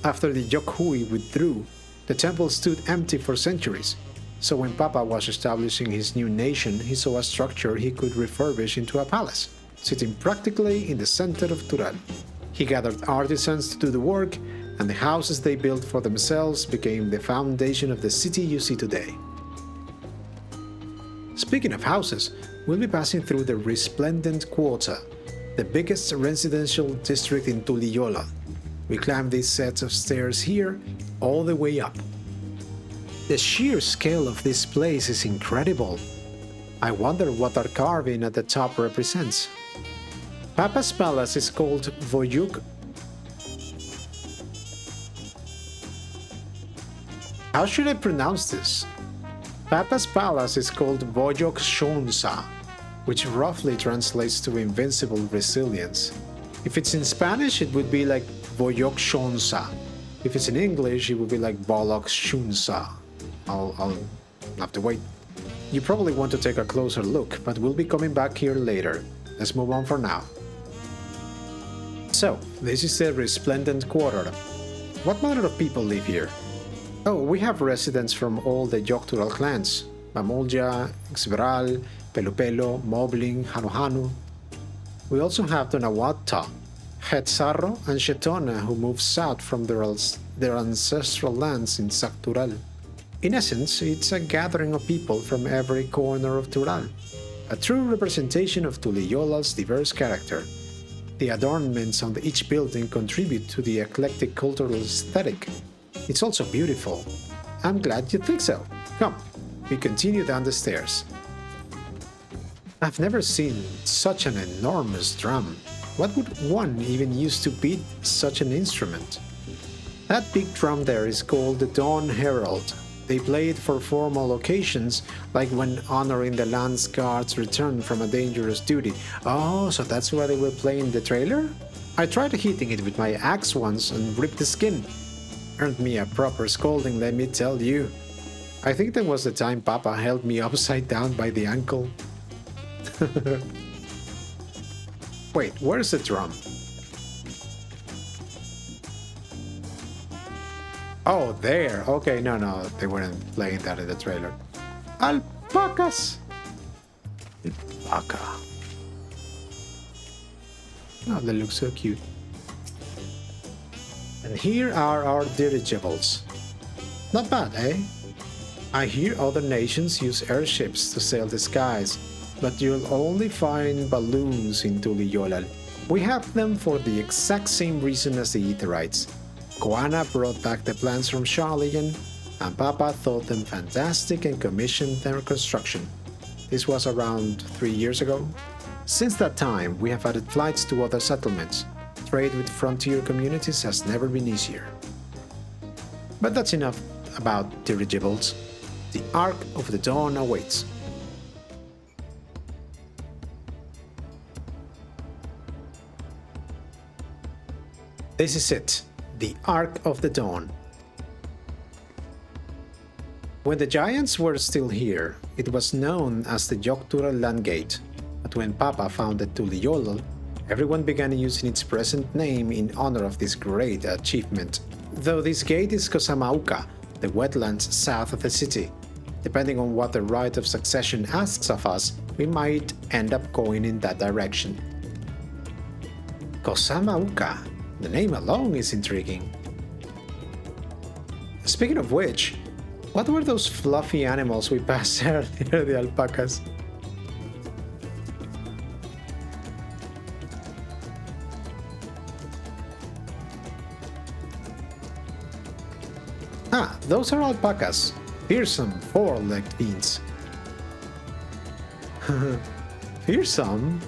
Speaker 1: After the Tural withdrew, the temple stood empty for centuries. So when Papa was establishing his new nation, he saw a structure he could refurbish into a palace, sitting practically in the center of Tural. He gathered artisans to do the work, and the houses they built for themselves became the foundation of the city you see today. Speaking of houses, we'll be passing through the Resplendent Quarter, the biggest residential district in Tuliyollal. We climb these sets of stairs here, all the way up. The sheer scale of this place is incredible. I wonder what our carving at the top represents. Papa's palace is called Wuk. How should I pronounce this? Papa's palace is called Wuk Ja Ja, which roughly translates to invincible resilience. If it's in Spanish, it would be like Wuk Ja Ja. If it's in English, it would be like Bolok Shunsa. I'll have to wait. You probably want to take a closer look, but we'll be coming back here later. Let's move on for now. So, this is the Resplendent Quarter. What manner of people live here? Oh, we have residents from all the Tural clans. Mamolja, Xbalyav, Pelupelo, Mobling, Hanuhanu. We also have the Nawata, Hetzarro, and Shetona who moved south from their ancestral lands in Tural. In essence, it's a gathering of people from every corner of Tural, a true representation of Tuliyollal's diverse character. The adornments on each building contribute to the eclectic cultural aesthetic. It's also beautiful. I'm glad you think so. Come, we continue down the stairs. I've never seen such an enormous drum. What would one even use to beat such an instrument? That big drum there is called the Dawn Herald. They play it for formal occasions, like when honoring the Lance Guard's return from a dangerous duty. Oh, so that's why they were playing the trailer? I tried hitting it with my axe once and ripped the skin. Earned me a proper scolding, let me tell you. I think that was the time Papa held me upside down by the ankle. Wait, where's the drum? Oh, there. Okay, no, they weren't playing that in the trailer. Alpacas! Alpaca. Oh, they look so cute. And here are our dirigibles. Not bad, eh? I hear other nations use airships to sail the skies, but you'll only find balloons in Tuliyollal. We have them for the exact same reason as the Aetherites. Koana brought back the plans from Sharlayan, and Papa thought them fantastic and commissioned their construction. This was around 3 years ago. Since that time, we have added flights to other settlements. Trade with frontier communities has never been easier. But that's enough about dirigibles. The Ark of the Dawn awaits. This is it. The Ark of the Dawn. When the giants were still here, it was known as the Tural Land Gate. when Papa founded Tuliyollal, everyone began using its present name in honor of this great achievement. Though this gate is Kosamauka, the wetlands south of the city. Depending on what the Rite of Succession asks of us, we might end up going in that direction. Kosamauka, the name alone is intriguing. Speaking of which, what were those fluffy animals we passed earlier, the alpacas? Ah, those are alpacas. Fearsome, four-legged beings. Fearsome?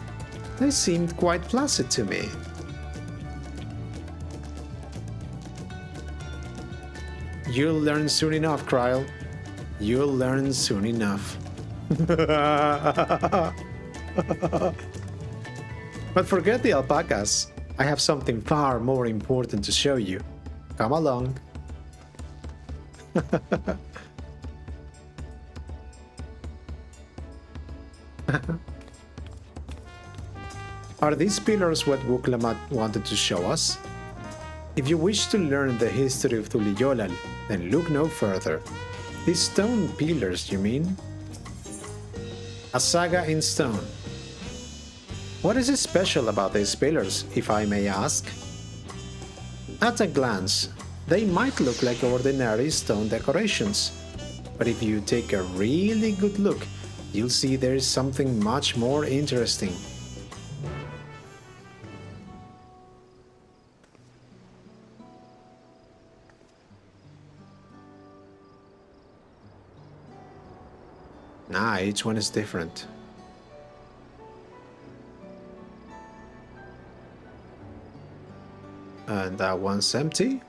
Speaker 1: They seemed quite placid to me. You'll learn soon enough, Kryle. You'll learn soon enough. But forget the alpacas. I have something far more important to show you. Come along. Are these pillars what Wuk Lamat wanted to show us? If you wish to learn the history of Tuliyollal, then look no further. These stone pillars, you mean? A saga in stone. What is special about these pillars, if I may ask? At a glance, they might look like ordinary stone decorations, but if you take a really good look, you'll see there is something much more interesting. Nah, each one is different. And that one's empty.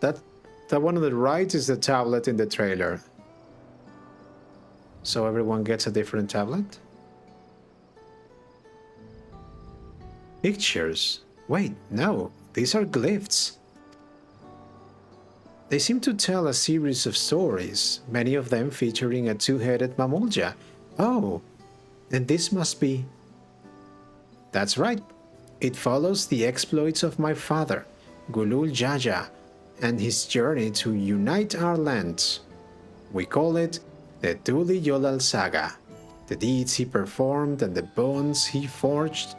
Speaker 1: That one on the right is the tablet in the trailer. So everyone gets a different tablet? Pictures. Wait, no, these are glyphs. They seem to tell a series of stories, many of them featuring a two-headed Mamulja. Oh, then this must be... That's right. It follows the exploits of my father, Gulool Ja Ja, and his journey to unite our lands. We call it the Tuliyollal Saga. The deeds he performed and the bonds he forged,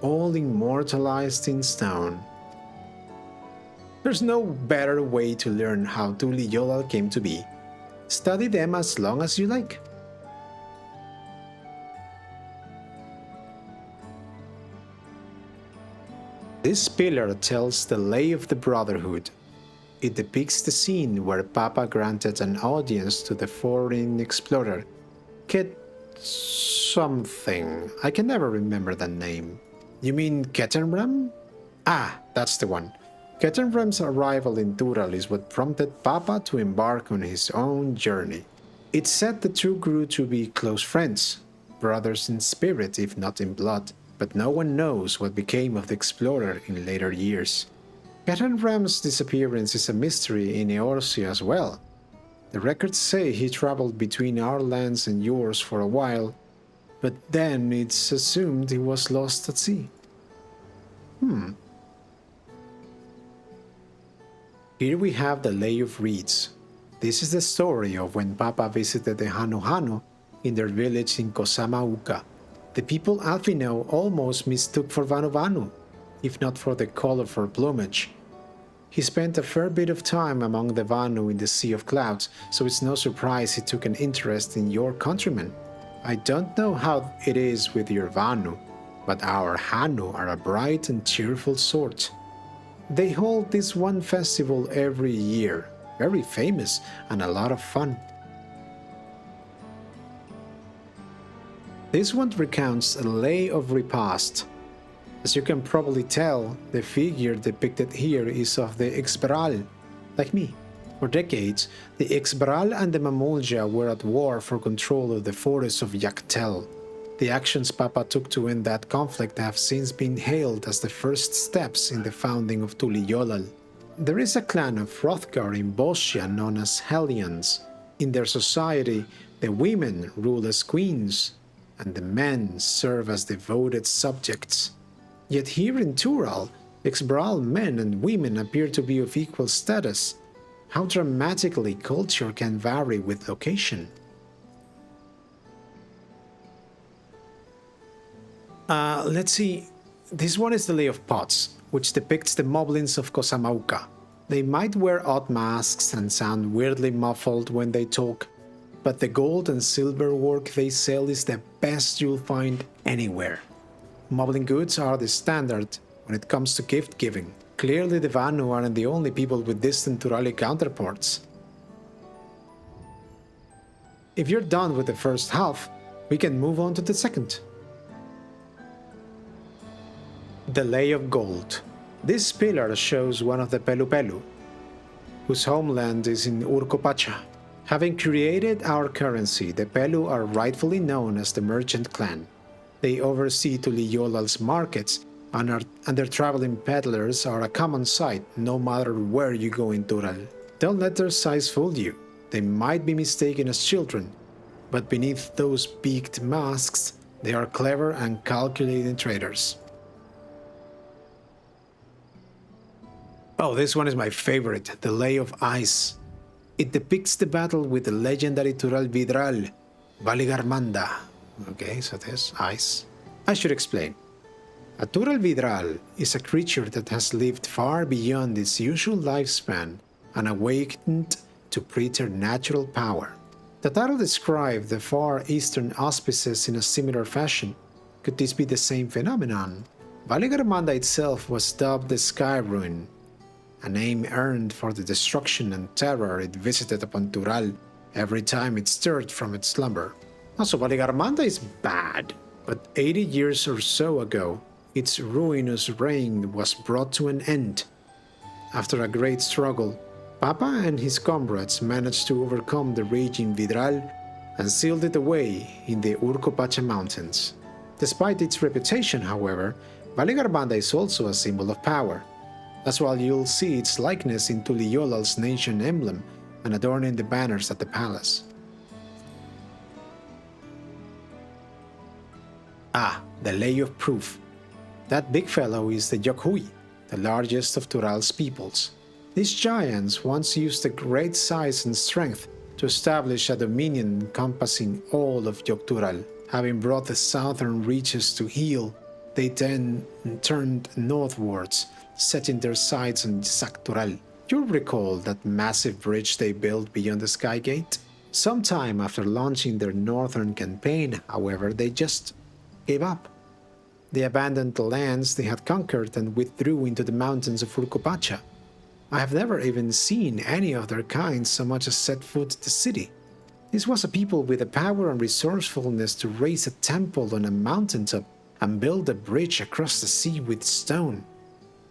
Speaker 1: all immortalized in stone. There's no better way to learn how Tuliyollal came to be. Study them as long as you like. This pillar tells the lay of the Brotherhood. It depicts the scene where Papa granted an audience to the foreign explorer, Ket something. I can never remember the name. You mean Kettenram? Ah, that's the one. Kettenram's arrival in Tural is what prompted Papa to embark on his own journey. It said the two grew to be close friends, brothers in spirit if not in blood, but no one knows what became of the explorer in later years. Kettenram's disappearance is a mystery in Eorzea as well. The records say he traveled between our lands and yours for a while, but then it's assumed he was lost at sea. Here we have the Lay of Reeds. This is the story of when Papa visited the Hanu Hanu in their village in Kosamauka. The people Alfino almost mistook for Vanu, if not for the colorful plumage. He spent a fair bit of time among the Vanu in the Sea of Clouds, so it's no surprise he took an interest in your countrymen. I don't know how it is with your Vanu, but our Hanu are a bright and cheerful sort. They hold this one festival every year, very famous and a lot of fun. This one recounts a lay of repast. As you can probably tell, the figure depicted here is of the Xbalyav, like me. For decades, the Xbalyav and the Mamulja were at war for control of the forests of Yaktel. The actions Papa took to end that conflict have since been hailed as the first steps in the founding of Tuliyollal. There is a clan of Hrothgar in Bosia known as Hellions. In their society, the women rule as queens, and the men serve as devoted subjects. Yet here in Tural, Xbalyav men and women appear to be of equal status. How dramatically culture can vary with location. Let's see. This one is the Lay of Pots, which depicts the moblins of Kosamauka. They might wear odd masks and sound weirdly muffled when they talk, but the gold and silver work they sell is the best you'll find anywhere. Moblin goods are the standard when it comes to gift giving. Clearly the Vanu aren't the only people with distant Turali counterparts. If you're done with the first half, we can move on to the second. The Lay of Gold. This pillar shows one of the Pelu Pelu, whose homeland is in Urkopacha. Having created our currency, the Pelu are rightfully known as the merchant clan. They oversee Tuliyollal's markets, and their traveling peddlers are a common sight no matter where you go in Tural. Don't let their size fool you. They might be mistaken as children, but beneath those beaked masks, they are clever and calculating traders. Oh, this one is my favorite, the Lay of Ice. It depicts the battle with the legendary Tural Vidral, Valigarmanda. Okay, so there's ice. I should explain. A Tural Vidral is a creature that has lived far beyond its usual lifespan and awakened to preternatural power. The title described the far eastern auspices in a similar fashion. Could this be the same phenomenon? Valigarmanda itself was dubbed the Sky Ruin, a name earned for the destruction and terror it visited upon Tural every time it stirred from its slumber. Also, Valigarmanda is bad, but 80 years or so ago, its ruinous reign was brought to an end. After a great struggle, Papa and his comrades managed to overcome the raging Vidral and sealed it away in the Urkopacha mountains. Despite its reputation, however, Valigarmanda is also a symbol of power. That's why you'll see its likeness in Tuliyollal's nation emblem and adorning the banners at the palace. Ah, the Lay of Proof. That big fellow is the Yokhui, the largest of Tural's peoples. These giants once used their great size and strength to establish a dominion encompassing all of Yoktural. Having brought the southern reaches to heel, they then turned northwards, setting their sights on Saktural. You'll recall that massive bridge they built beyond the Sky Gate? Sometime after launching their northern campaign, however, they just gave up. They abandoned the lands they had conquered and withdrew into the mountains of Urkopacha. I have never even seen any of their kind so much as set foot in the city. This was a people with the power and resourcefulness to raise a temple on a mountaintop and build a bridge across the sea with stone.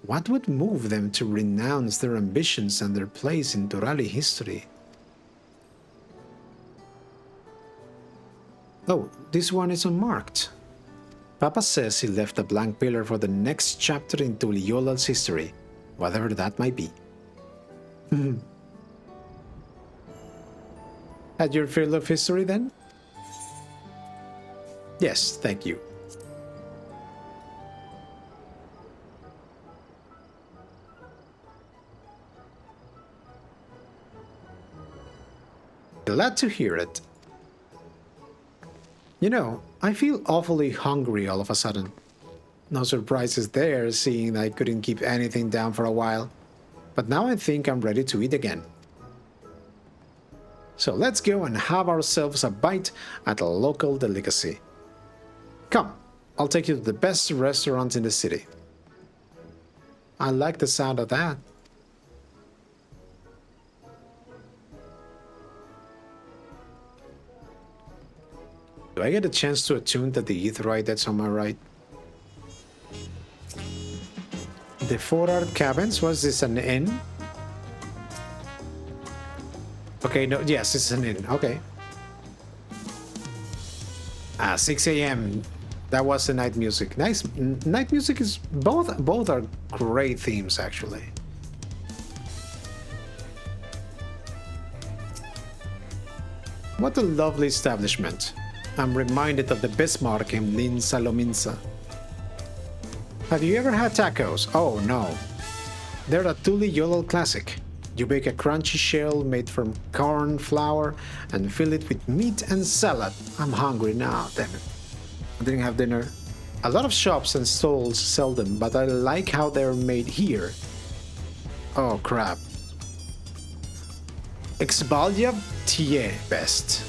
Speaker 1: What would move them to renounce their ambitions and their place in Turali history? Oh, this one is unmarked. Papa says he left a blank pillar for the next chapter in Tuliyollal's history, whatever that might be. Had your fill of history then? Yes, thank you. Glad to hear it. You know, I feel awfully hungry all of a sudden. No surprises there, seeing I couldn't keep anything down for a while. But now I think I'm ready to eat again. So let's go and have ourselves a bite at a local delicacy. Come, I'll take you to the best restaurant in the city. I like the sound of that. Do I get a chance to attune to the Aetheryte that's on my right? The 4-Art Cabins, was this an inn? Okay, no, yes, it's an inn, okay. 6 a.m. That was the night music. Nice. Night music is both are great themes, actually. What a lovely establishment. I'm reminded of the Bismarck in Lin Salominsa. Have you ever had tacos? Oh no. They're a Tuliyollal classic. You bake a crunchy shell made from corn flour and fill it with meat and salad. I'm hungry now, damn it. I didn't have dinner. A lot of shops and stalls sell them, but I like how they're made here. Oh crap. Xbalyav Ty'e best.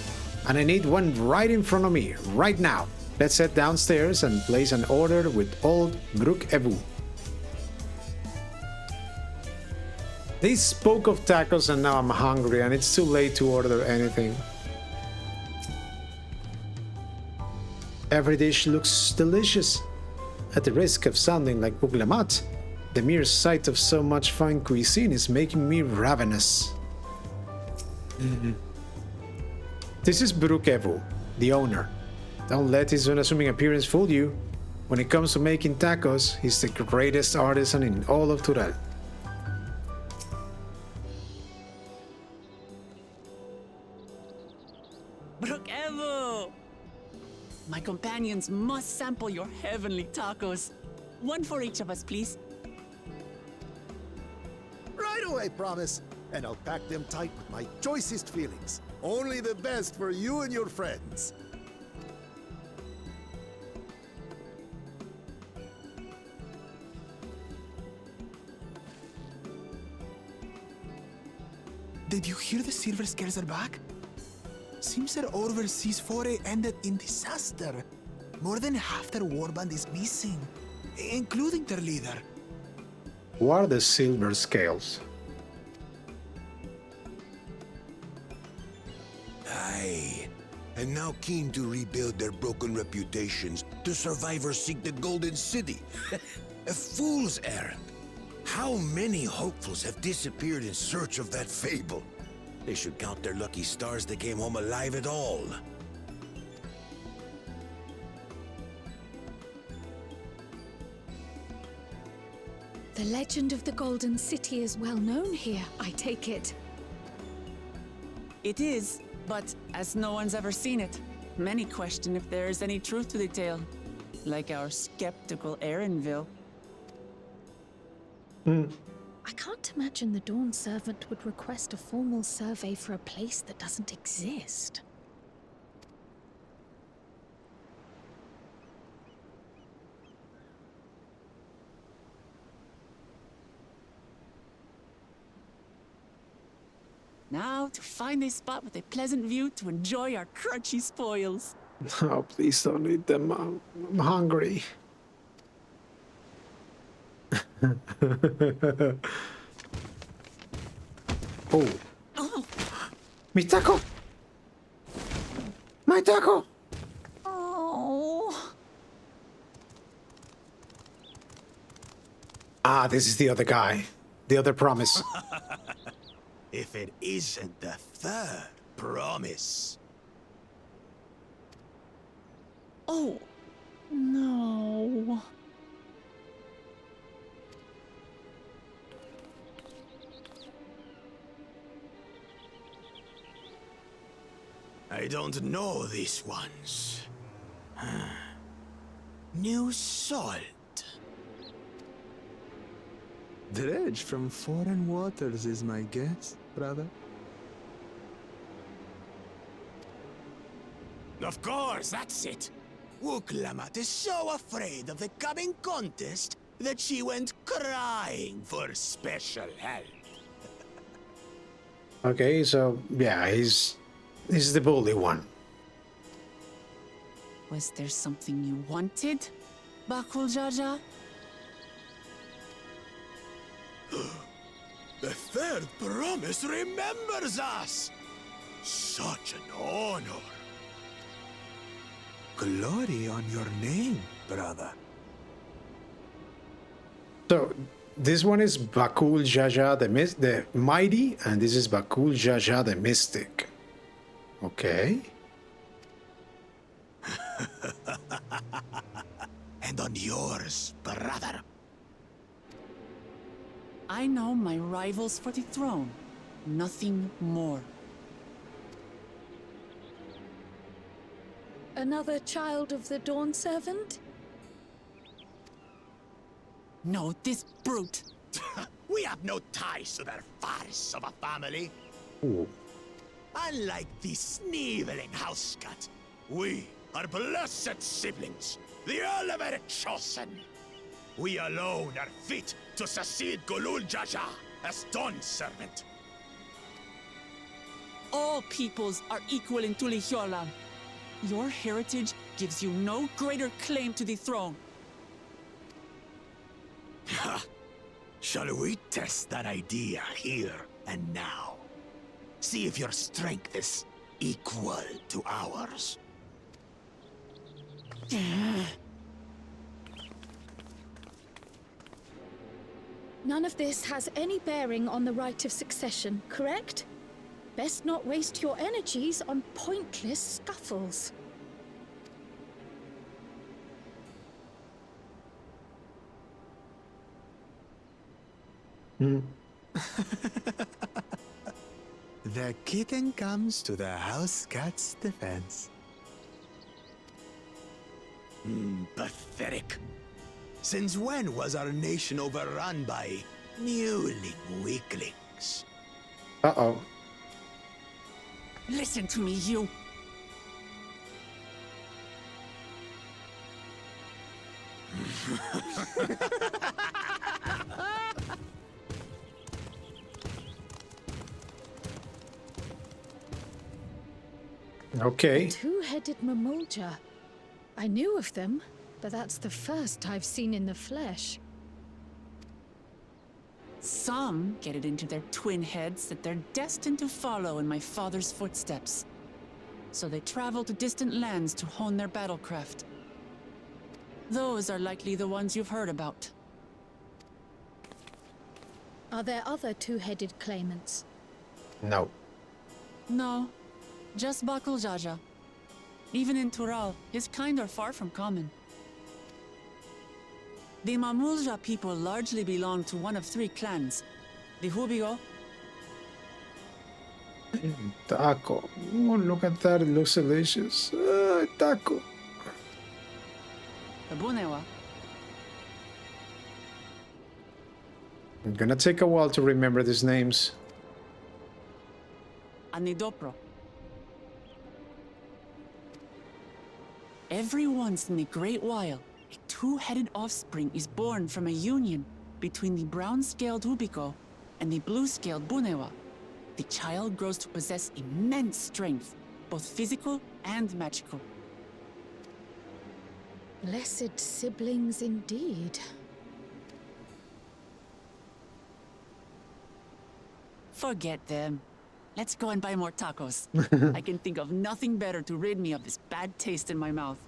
Speaker 1: And I need one right in front of me, right now. Let's head downstairs and place an order with old Wuk Lamat. They spoke of tacos and now I'm hungry and it's too late to order anything. Every dish looks delicious. At the risk of sounding like Wuk Lamat, the mere sight of so much fine cuisine is making me ravenous. This is Wuk Lamat, the owner. Don't let his unassuming appearance fool you. When it comes to making tacos, he's the greatest artisan in all of Tural.
Speaker 2: Wuk Lamat! My companions must sample your heavenly tacos. One for each of us, please.
Speaker 9: Right away, promise. And I'll pack them tight with my choicest feelings. Only the best for you and your friends.
Speaker 8: Did you hear the Silver Scares are back? Seems their overseas foray ended in disaster. More than half their warband is missing, including their leader.
Speaker 1: Who are the Silver Scales?
Speaker 6: Aye. And now keen to rebuild their broken reputations, the survivors seek the Golden City. A fool's errand. How many hopefuls have disappeared in search of that fable? They should count their lucky stars they came home alive at all.
Speaker 5: The legend of the Golden City is well known here, I take it.
Speaker 2: It is, but as no one's ever seen it, many question if there is any truth to the tale. Like our skeptical Erinville.
Speaker 3: I can't imagine the Dawn Servant would request a formal survey for a place that doesn't exist.
Speaker 2: Now to find a spot with a pleasant view to enjoy our crunchy spoils.
Speaker 1: Oh, please don't eat them. I'm hungry. Oh.
Speaker 2: Oh,
Speaker 1: Mi taco! My taco!
Speaker 2: oh.
Speaker 1: Ah, this is the other guy. The other promise.
Speaker 6: If it isn't the third promise.
Speaker 2: Oh, no.
Speaker 6: I don't know these ones. New salt.
Speaker 8: Dredge from foreign waters is my guess, brother.
Speaker 6: Of course, that's it. Wuk Lamat is so afraid of the coming contest that she went crying for special help.
Speaker 1: Okay, so yeah, he's the bully one.
Speaker 2: Was there something you wanted, Gulool Ja Ja?
Speaker 6: The third promise remembers us! Such an honor! Glory on your name, brother.
Speaker 1: So this one is Gulool Ja Ja the Mighty, and this is Gulool Ja Ja the Mystic. Okay.
Speaker 6: And on yours, brother.
Speaker 2: I know my rivals for the throne. Nothing more.
Speaker 5: Another child of the Dawn Servant?
Speaker 2: No, this brute.
Speaker 6: We have no ties to their farce of a family.
Speaker 1: Ooh.
Speaker 6: Unlike the sneevling housecut, we are blessed siblings, the elevated chosen. We alone are fit to succeed Gulool Ja Ja as Dawn Servant.
Speaker 2: All peoples are equal in Tuliyollal. Your heritage gives you no greater claim to the throne.
Speaker 6: Ha! Shall we test that idea here and now? See if your strength is equal to ours.
Speaker 5: None of this has any bearing on the Rite of Succession, correct? Best not waste your energies on pointless scuffles.
Speaker 8: The kitten comes to the house cat's defense.
Speaker 6: Pathetic. Since when was our nation overrun by mewling weaklings?
Speaker 1: Uh-oh.
Speaker 2: Listen to me, you.
Speaker 1: Okay.
Speaker 5: Two-headed Mamulja. I knew of them, but that's the first I've seen in the flesh.
Speaker 2: Some get it into their twin heads that they're destined to follow in my father's footsteps. So they travel to distant lands to hone their battlecraft. Those are likely the ones you've heard about.
Speaker 5: Are there other two-headed claimants?
Speaker 1: No.
Speaker 2: No, just Gulool Ja Ja. Even in Tural, his kind are far from common. The Mamulja people largely belong to one of three clans. The Hubigo,
Speaker 1: Taco. Oh, look at that. It looks delicious. Taco.
Speaker 2: the Bunewa,
Speaker 1: I'm gonna take a while to remember these names.
Speaker 2: and the Dopro. Every once in a great while, a two-headed offspring is born from a union between the brown-scaled Hubico and the blue-scaled Bunewa. The child grows to possess immense strength, both physical and magical.
Speaker 5: Blessed siblings indeed.
Speaker 2: Forget them. Let's go and buy more tacos. I can think of nothing better to rid me of this bad taste in my mouth.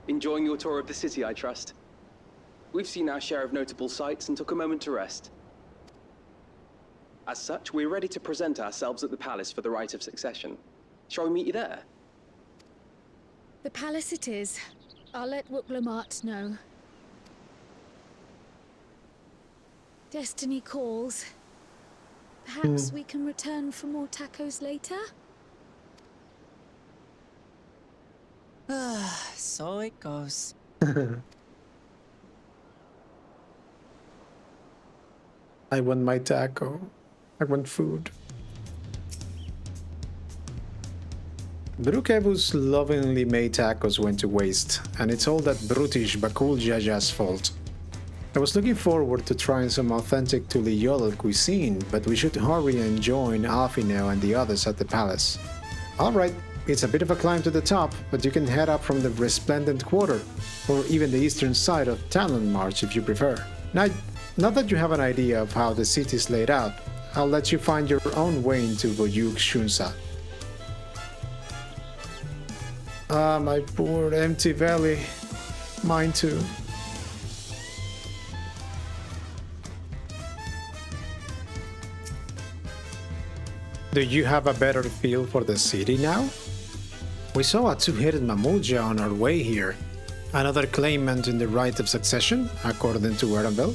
Speaker 7: Enjoying your tour of the city, I trust. We've seen our share of notable sights and took a moment to rest. As such, we're ready to present ourselves at the palace for the Rite of Succession. Shall we meet you there?
Speaker 5: The palace it is. I'll let Wuk Lamat know. Destiny calls. Perhaps we can return for more tacos later?
Speaker 2: So it goes.
Speaker 1: I want my taco. I want food. Brukevu's lovingly made tacos went to waste, and it's all that brutish Gulool Ja Ja's fault. I was looking forward to trying some authentic Tuliyollal cuisine, but we should hurry and join Alfie now and the others at the palace. Alright, it's a bit of a climb to the top, but you can head up from the Resplendent Quarter, or even the eastern side of Talon March if you prefer. Now that you have an idea of how the city is laid out, I'll let you find your own way into Boyuk Shunsa. Ah, my poor empty valley. Mine too. Do you have a better feel for the city now? We saw a two-headed Mamulja on our way here. Another claimant in the Rite of Succession, according to Erdenville.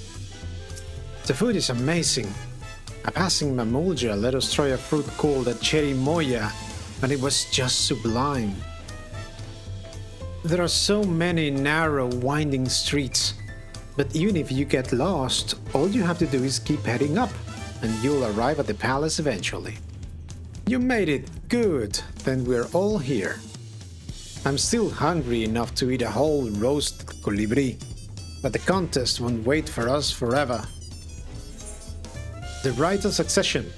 Speaker 1: The food is amazing. A passing Mamulja let us try a fruit called a cherimoya, and it was just sublime. There are so many narrow, winding streets, but even if you get lost, all you have to do is keep heading up, and you'll arrive at the palace eventually. You made it! Good! Then we're all here. I'm still hungry enough to eat a whole roast colibri, but the contest won't wait for us forever. The Rite of Succession.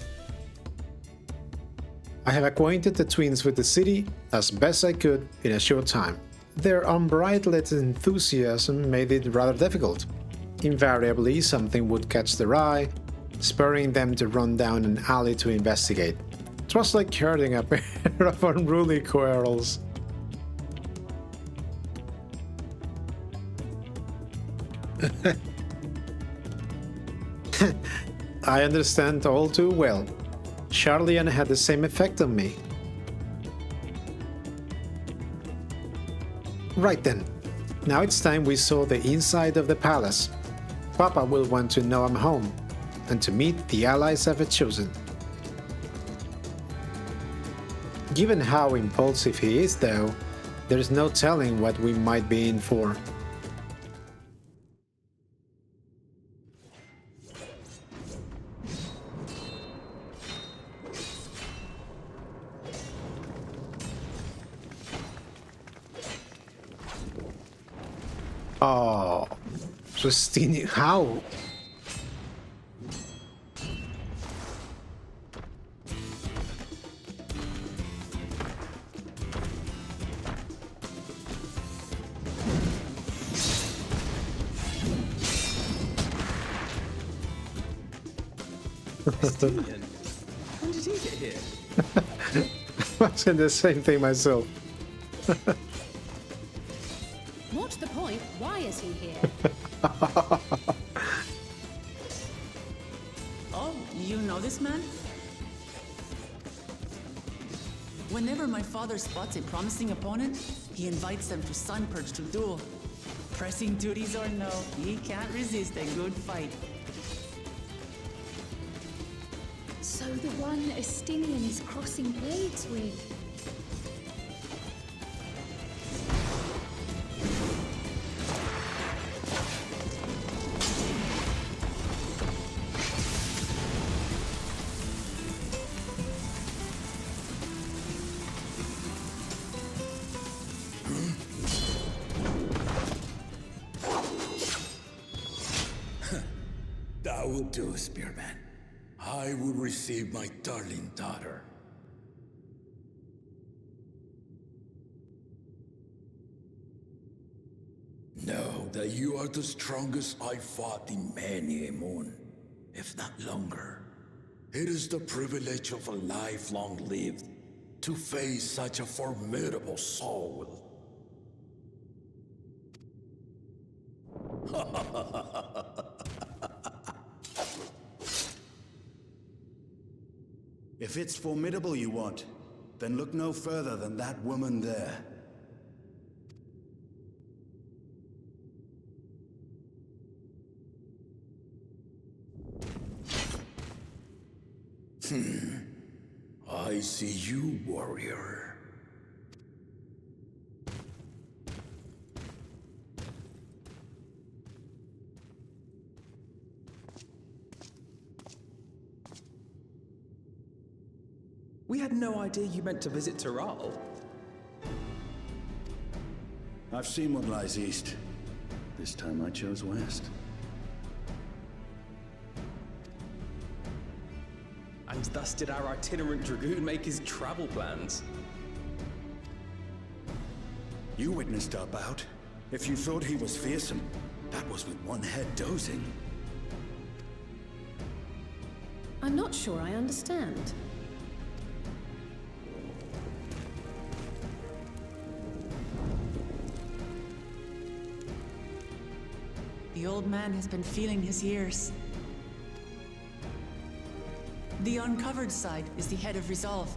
Speaker 1: I have acquainted the twins with the city as best I could in a short time. Their unbridled enthusiasm made it rather difficult. Invariably, something would catch their eye, spurring them to run down an alley to investigate. It was like herding a pair of unruly squirrels. I understand all too well. Sharlayan had the same effect on me. Right then, now it's time we saw the inside of the palace. Papa will want to know I'm home, and to meet the allies I've chosen. Given how impulsive he is, though, there's no telling what we might be in for. Oh, Justine, how?
Speaker 7: Justinian? When did he get here?
Speaker 1: I was saying the same thing myself.
Speaker 3: What's the point? Why is he here?
Speaker 2: Oh, you know this man? Whenever my father spots a promising opponent, he invites them to Sunpurge to duel. Pressing duties or no, he can't resist a good fight.
Speaker 5: So the one Estinian is crossing blades with.
Speaker 6: That will do, Spearman. I will receive my darling daughter. Know that you are the strongest I fought in many a moon, if not longer. It is the privilege of a life long lived to face such a formidable soul.
Speaker 10: If it's formidable you want, then look no further than that woman there.
Speaker 6: I see you, warrior.
Speaker 7: We had no idea you meant to visit Tural.
Speaker 10: I've seen what lies east. This time I chose west.
Speaker 7: And thus did our itinerant dragoon make his travel plans.
Speaker 10: You witnessed our bout. If you thought he was fearsome, that was with one head dozing.
Speaker 3: I'm not sure I understand.
Speaker 2: The old man has been feeling his years. The uncovered side is the head of resolve,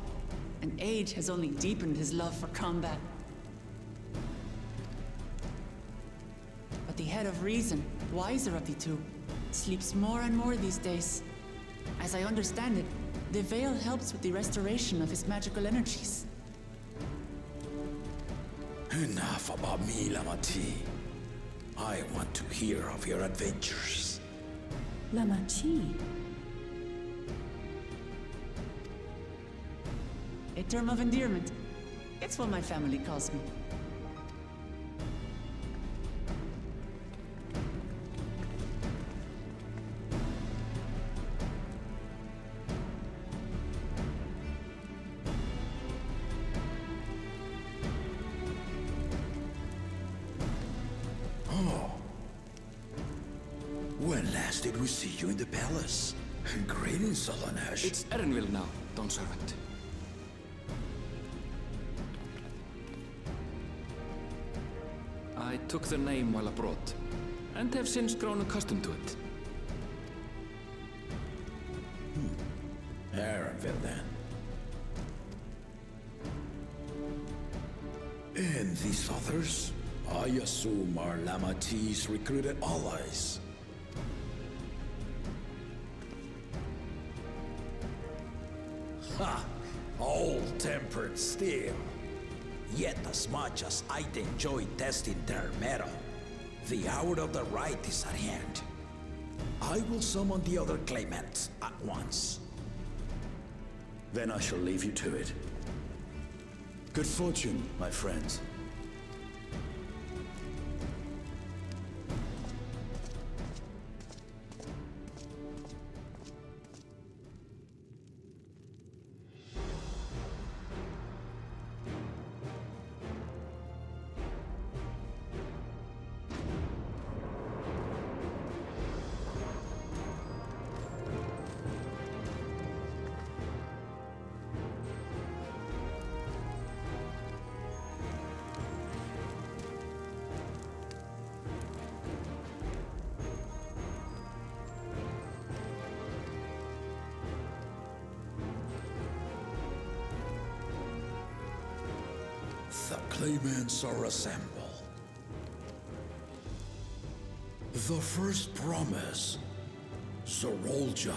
Speaker 2: and age has only deepened his love for combat. But the head of reason, wiser of the two, sleeps more and more these days. As I understand it, the veil helps with the restoration of his magical energies.
Speaker 10: Enough about me, Lamati. I want to hear of your adventures.
Speaker 3: Lamachi.
Speaker 2: A term of endearment. It's what my family calls me.
Speaker 10: When last did we see you in the palace? Greetings, Solanesh.
Speaker 4: It's Erenville now, Dawn Servant. I took the name while abroad, and have since grown accustomed to it.
Speaker 10: Erenville, then. And these others? I assume are Lamati's recruited allies. Ha! Old-tempered still. Yet as much as I'd enjoy testing their metal, the hour of the right is at hand. I will summon the other claimants at once.
Speaker 11: Then I shall leave you to it. Good fortune, my friends.
Speaker 10: The claimants are assembled. The first promise, Gulool Ja Ja.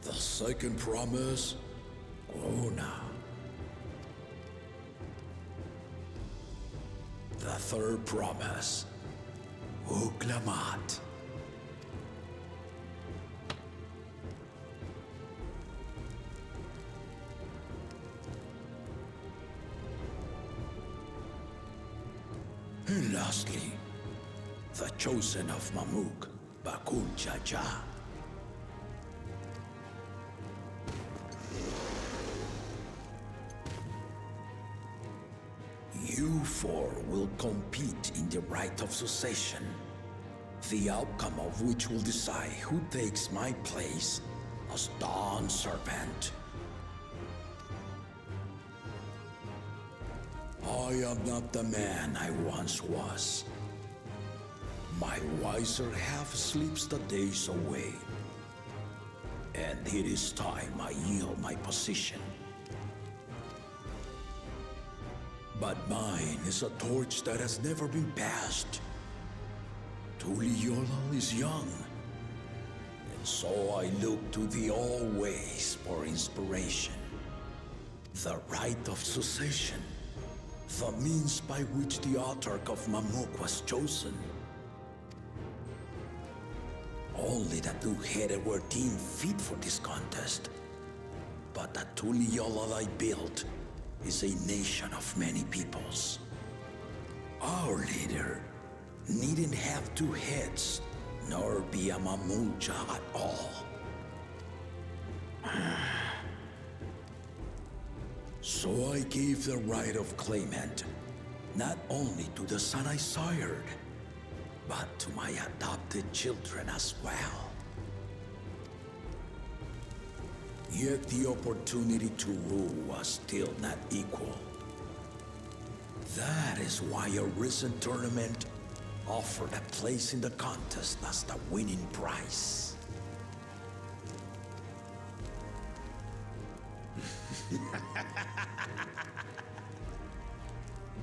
Speaker 10: The second promise, Ona. The third promise, Wuk Lamat. And lastly, the chosen of Mamuk, Gulool Ja Ja. You four will compete in the Rite of Succession, the outcome of which will decide who takes my place as Dawn Servant. I am not the man I once was. My wiser half sleeps the days away. And it is time I yield my position. But mine is a torch that has never been passed. Tuliyollal is young. And so I look to the always for inspiration. The Rite of Succession. The means by which the autarch of Mamuk was chosen. Only the two-headed were deemed fit for this contest. But the Tuliyollal I built is a nation of many peoples. Our leader needn't have two heads, nor be a Mamulja at all. So I gave the right of claimant, not only to the son I sired, but to my adopted children as well. Yet the opportunity to rule was still not equal. That is why a recent tournament offered a place in the contest as the winning prize.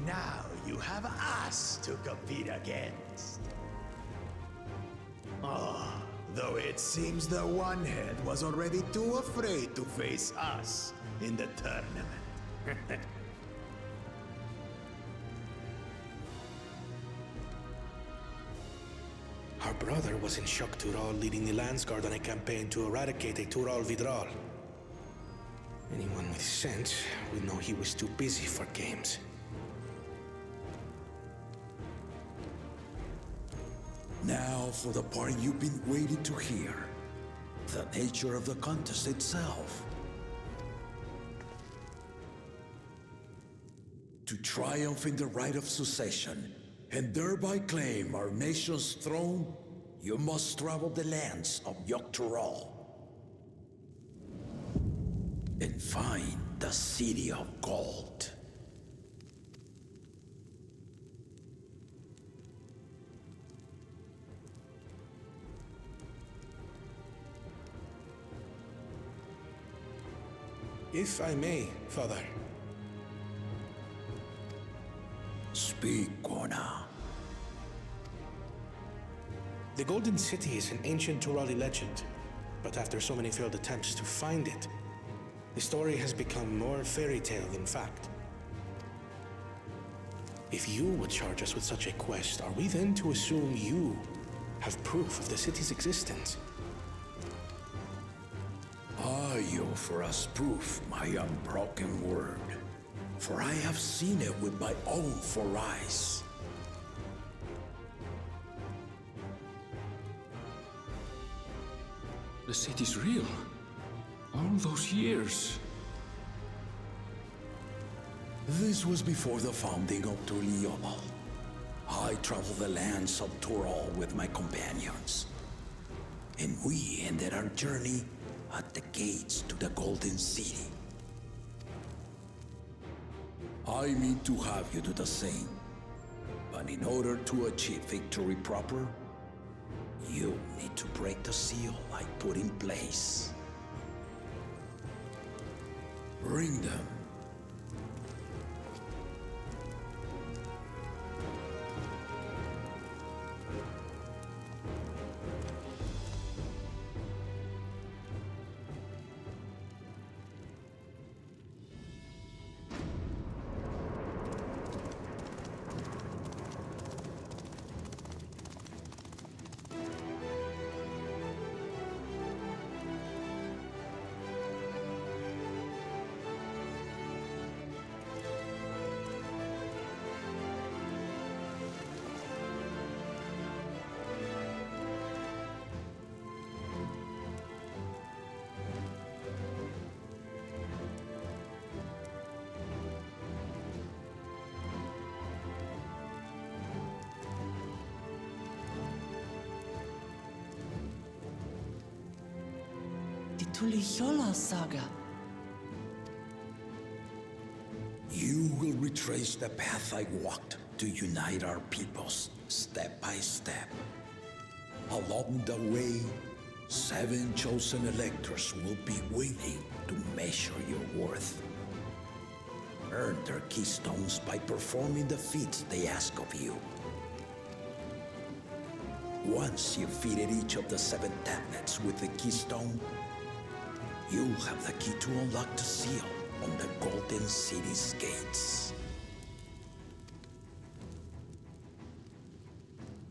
Speaker 6: Now you have us to compete against.
Speaker 8: Though it seems the One Head was already too afraid to face us in the tournament.
Speaker 12: Our brother was in shock Tural, leading the Landsguard on a campaign to eradicate a Tural Vidral. Anyone with sense would know he was too busy for games.
Speaker 10: Now for the part you've been waiting to hear. The nature of the contest itself. To triumph in the Rite of Succession, and thereby claim our nation's throne, you must travel the lands of Tural and find the City of Gold.
Speaker 12: If I may, Father.
Speaker 10: Speak, Kona.
Speaker 12: The Golden City is an ancient Turali legend, but after so many failed attempts to find it, the story has become more fairy tale than fact. If you would charge us with such a quest, are we then to assume you have proof of the city's existence?
Speaker 10: Are you for us proof, my unbroken word? For I have seen it with my own 4 eyes.
Speaker 4: The city's real. All those years.
Speaker 10: This was before the founding of Tuliyollal. I traveled the lands of Tural with my companions. And we ended our journey at the gates to the Golden City. I mean to have you do the same. But in order to achieve victory proper, you need to break the seal I put in place. Bring them.
Speaker 2: The Tuliyollal Saga.
Speaker 10: You will retrace the path I walked to unite our peoples, step by step. Along the way, 7 chosen electors will be waiting to measure your worth. Earn their keystones by performing the feats they ask of you. Once you've fitted each of the 7 tablets with the keystone, you'll have the key to unlock the seal on the Golden City's gates.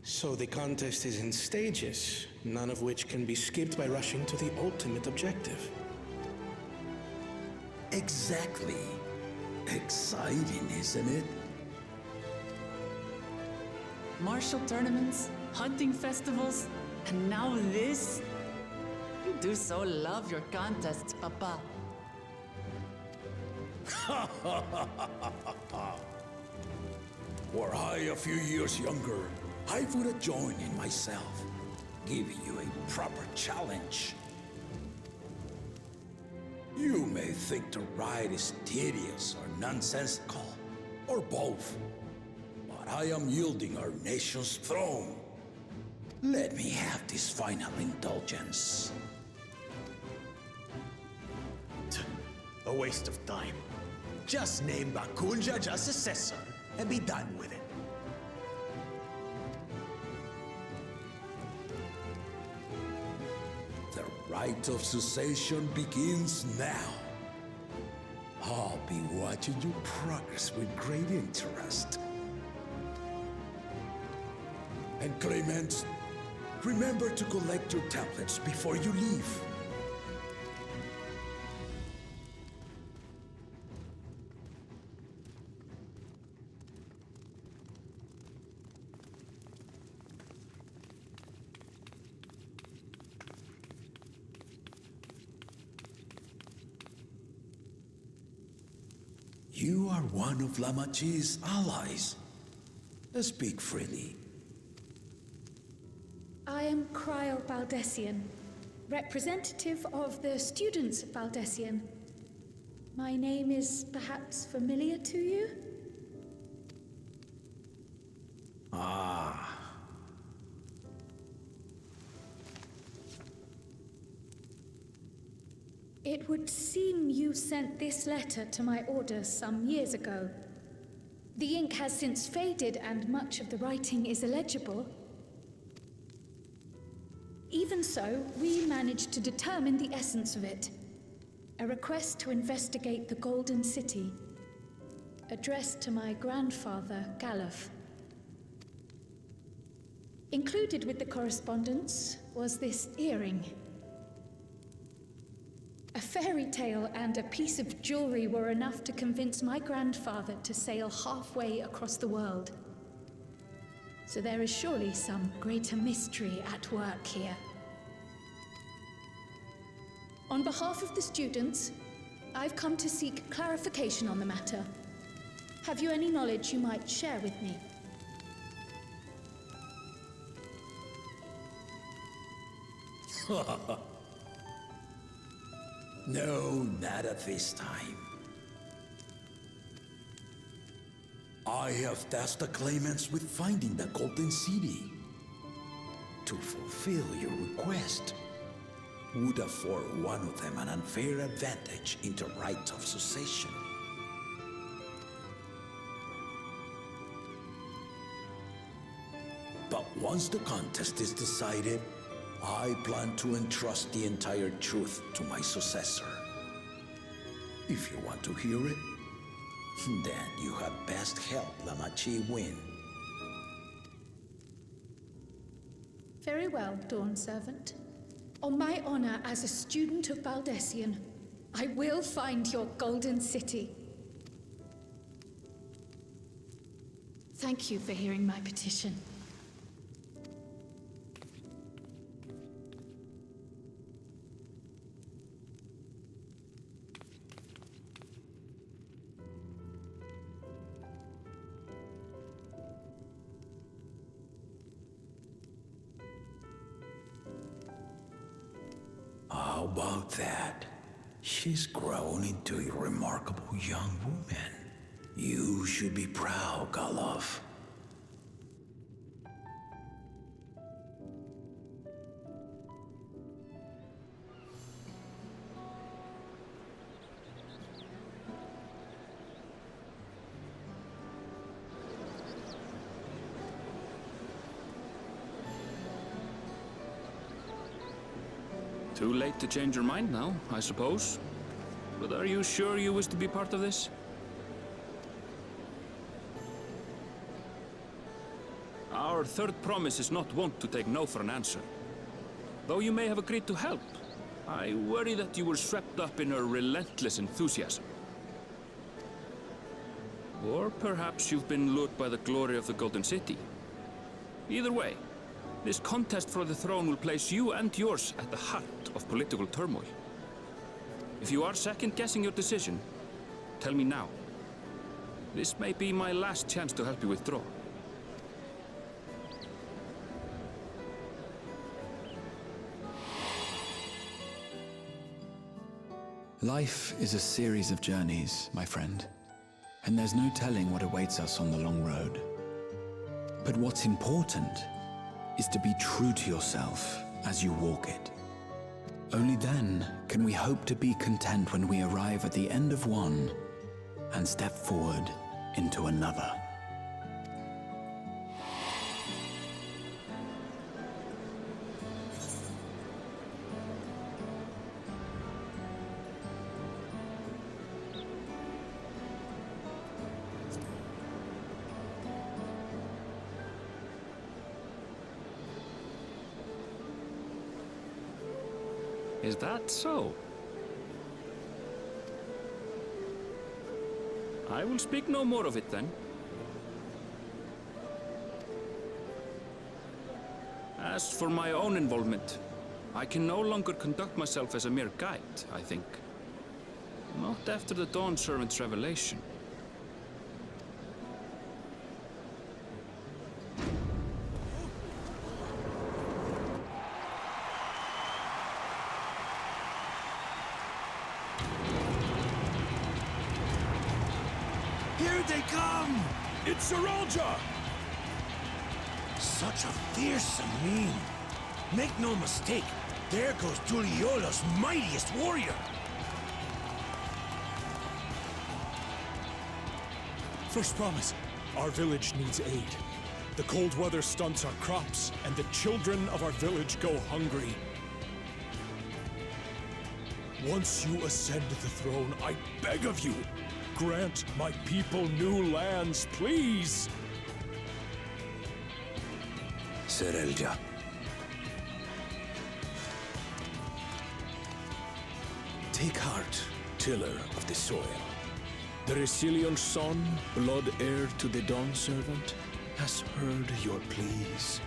Speaker 12: So the contest is in stages, none of which can be skipped by rushing to the ultimate objective.
Speaker 10: Exactly. Exciting, isn't it?
Speaker 2: Martial tournaments, hunting festivals, and now this? You do so love your contests, Papa.
Speaker 10: Were I a few years younger, I would have joined in myself, giving you a proper challenge. You may think the ride is tedious or nonsensical, or both, but I am yielding our nation's throne. Let me have this final indulgence.
Speaker 8: A waste of time. Just name Gulool Ja Ja successor and be done with it.
Speaker 10: Rite of Succession begins now. I'll be watching your progress with great interest. And Clemens, remember to collect your tablets before you leave. You are one of Lamat's allies. Speak freely.
Speaker 5: I am Cryle Baldessian, representative of the students of Baldessian. My name is perhaps familiar to you?
Speaker 10: Ah.
Speaker 5: It would seem you sent this letter to my orders some years ago. The ink has since faded and much of the writing is illegible. Even so, we managed to determine the essence of it. A request to investigate the Golden City, addressed to my grandfather, Galuf. Included with the correspondence was this earring. A fairy tale and a piece of jewelry were enough to convince my grandfather to sail halfway across the world. So there is surely some greater mystery at work here. On behalf of the students, I've come to seek clarification on the matter. Have you any knowledge you might share with me?
Speaker 10: No, not at this time. I have tasked the claimants with finding the Golden City. To fulfill your request would afford one of them an unfair advantage in the Rite of Succession. But once the contest is decided, I plan to entrust the entire truth to my successor. If you want to hear it, then you had best help Lamat win.
Speaker 5: Very well, Dawn Servant. On my honor as a student of Baldessian, I will find your Golden City. Thank you for hearing my petition.
Speaker 10: How about that? She's grown into a remarkable young woman. You should be proud, Gulool.
Speaker 4: Too late to change your mind now, I suppose. But are you sure you wish to be part of this? Our third promise is not wont to take no for an answer. Though you may have agreed to help, I worry that you were swept up in her relentless enthusiasm. Or perhaps you've been lured by the glory of the Golden City. Either way, this contest for the throne will place you and yours at the heart of political turmoil. If you are second-guessing your decision, tell me now. This may be my last chance to help you withdraw.
Speaker 13: Life is a series of journeys, my friend, and there's no telling what awaits us on the long road. But what's important is to be true to yourself as you walk it. Only then can we hope to be content when we arrive at the end of one and step forward into another.
Speaker 4: Is that so? I will speak no more of it then. As for my own involvement, I can no longer conduct myself as a mere guide, I think. Not after the Dawn Servant's revelation.
Speaker 6: Here they come! It's Tural Ja! Such a fearsome mien. Make no mistake, there goes Tuliyollal's mightiest warrior.
Speaker 14: First promise, our village needs aid. The cold weather stunts our crops, and the children of our village go hungry. Once you ascend the throne, I beg of you, grant my people new lands, please!
Speaker 6: Tural Ja.
Speaker 14: Take heart, tiller of the soil. The resilient son, blood heir to the Dawn Servant, has heard your pleas.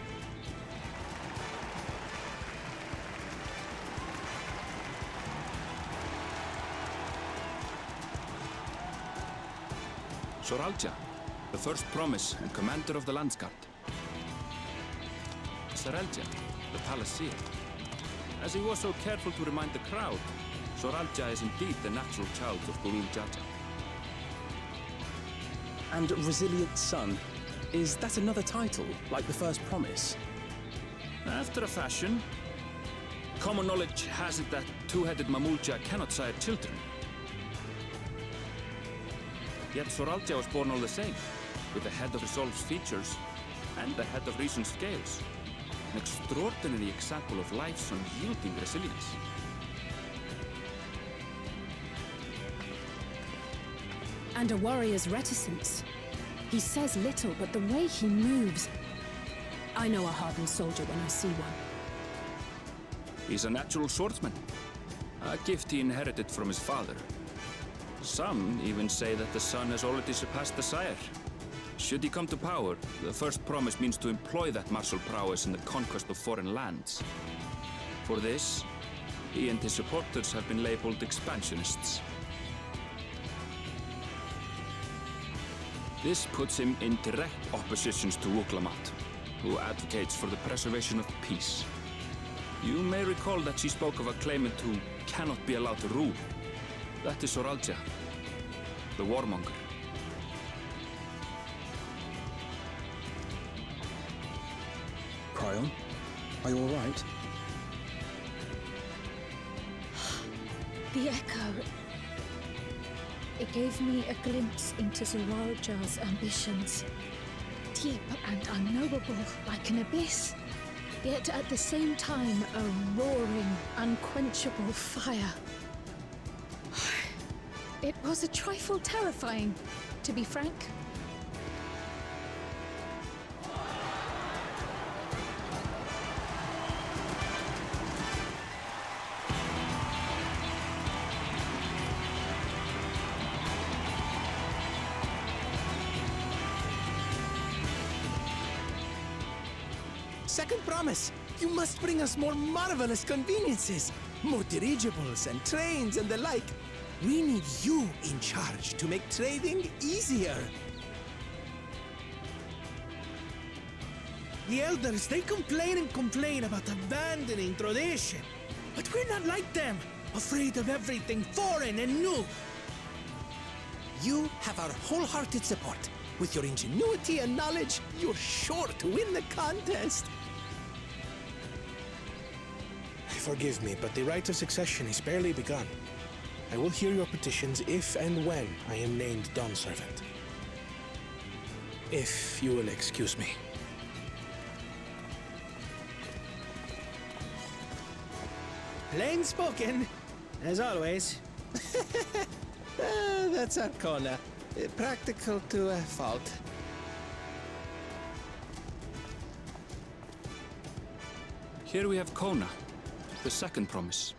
Speaker 4: Tural Ja, the first promise and commander of the Landsguard. Tural Ja, the Palaceer. As he was so careful to remind the crowd, Tural Ja is indeed the natural child of Gulool Ja Ja.
Speaker 7: And Resilient Son, is that another title, like the first promise?
Speaker 4: After a fashion, common knowledge has it that two-headed Mamulja cannot sire children. Yet Tural Ja was born all the same, with the head of Resolve's features and the head of Reason's scales. An extraordinary example of life's unyielding resilience.
Speaker 3: And a warrior's reticence. He says little, but the way he moves... I know a hardened soldier when I see one.
Speaker 4: He's a natural swordsman, a gift he inherited from his father. Some even say that the son has already surpassed the sire. Should he come to power, the first promise means to employ that martial prowess in the conquest of foreign lands. For this, he and his supporters have been labeled expansionists. This puts him in direct opposition to Wuk Lamat, who advocates for the preservation of peace. You may recall that she spoke of a claimant who cannot be allowed to rule. That is Tural Ja, the warmonger.
Speaker 7: Cryon, are you all right?
Speaker 5: The echo. It gave me a glimpse into Tural Ja's ambitions. Deep and unknowable, like an abyss. Yet at the same time, a roaring, unquenchable fire. It was a trifle terrifying, to be frank.
Speaker 8: Second promise, you must bring us more marvelous conveniences. More dirigibles and trains and the like. We need you in charge to make trading easier. The elders, they complain and complain about abandoning tradition. But we're not like them, afraid of everything foreign and new. You have our wholehearted support. With your ingenuity and knowledge, you're sure to win the contest.
Speaker 12: Forgive me, but the Rite of Succession is barely begun. I will hear your petitions if and when I am named Dawn Servant. If you will excuse me.
Speaker 8: Plain spoken, as always. That's Arcona. Practical to a fault.
Speaker 4: Here we have Kona, the second promise.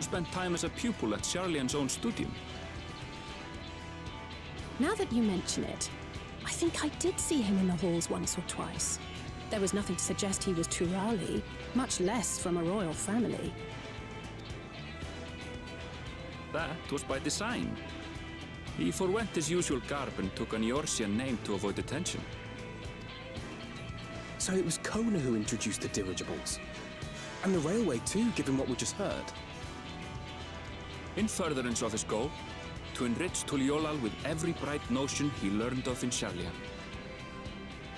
Speaker 4: spent time as a pupil at Sharlayan's own studio.
Speaker 3: Now that you mention it, I think I did see him in the halls once or twice. There was nothing to suggest he was Turali, much less from a royal family.
Speaker 4: That was by design. He forwent his usual garb and took an Eorzean name to avoid attention.
Speaker 7: So it was Kona who introduced the dirigibles. And the railway too, given what we just heard.
Speaker 4: In furtherance of his goal, to enrich Tuliyollal with every bright notion he learned of in Sharlayan.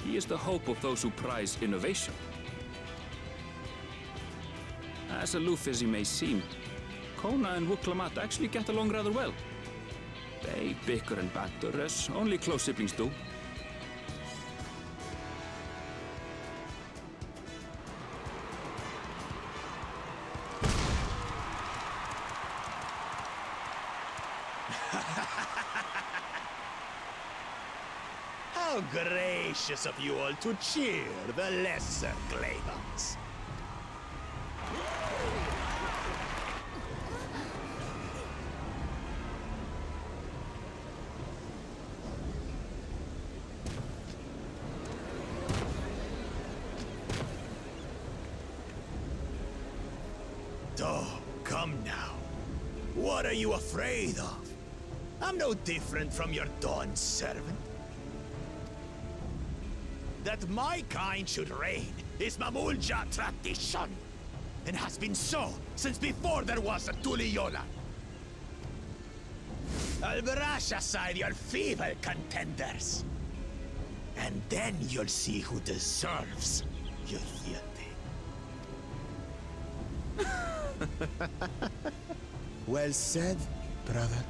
Speaker 4: He is the hope of those who prize innovation. As aloof as he may seem, Kona and Wuk Lamat actually get along rather well. They bicker and banter as only close siblings do.
Speaker 6: How gracious of you all to cheer the lesser claimants. Oh, come now. What are you afraid of? I'm no different from your Dawn servant. That my kind should reign is Gulool Ja Ja tradition, and has been so since before there was a Tuliyollal. I'll brush aside your feeble contenders, and then you'll see who deserves your fealty. Well said, brother.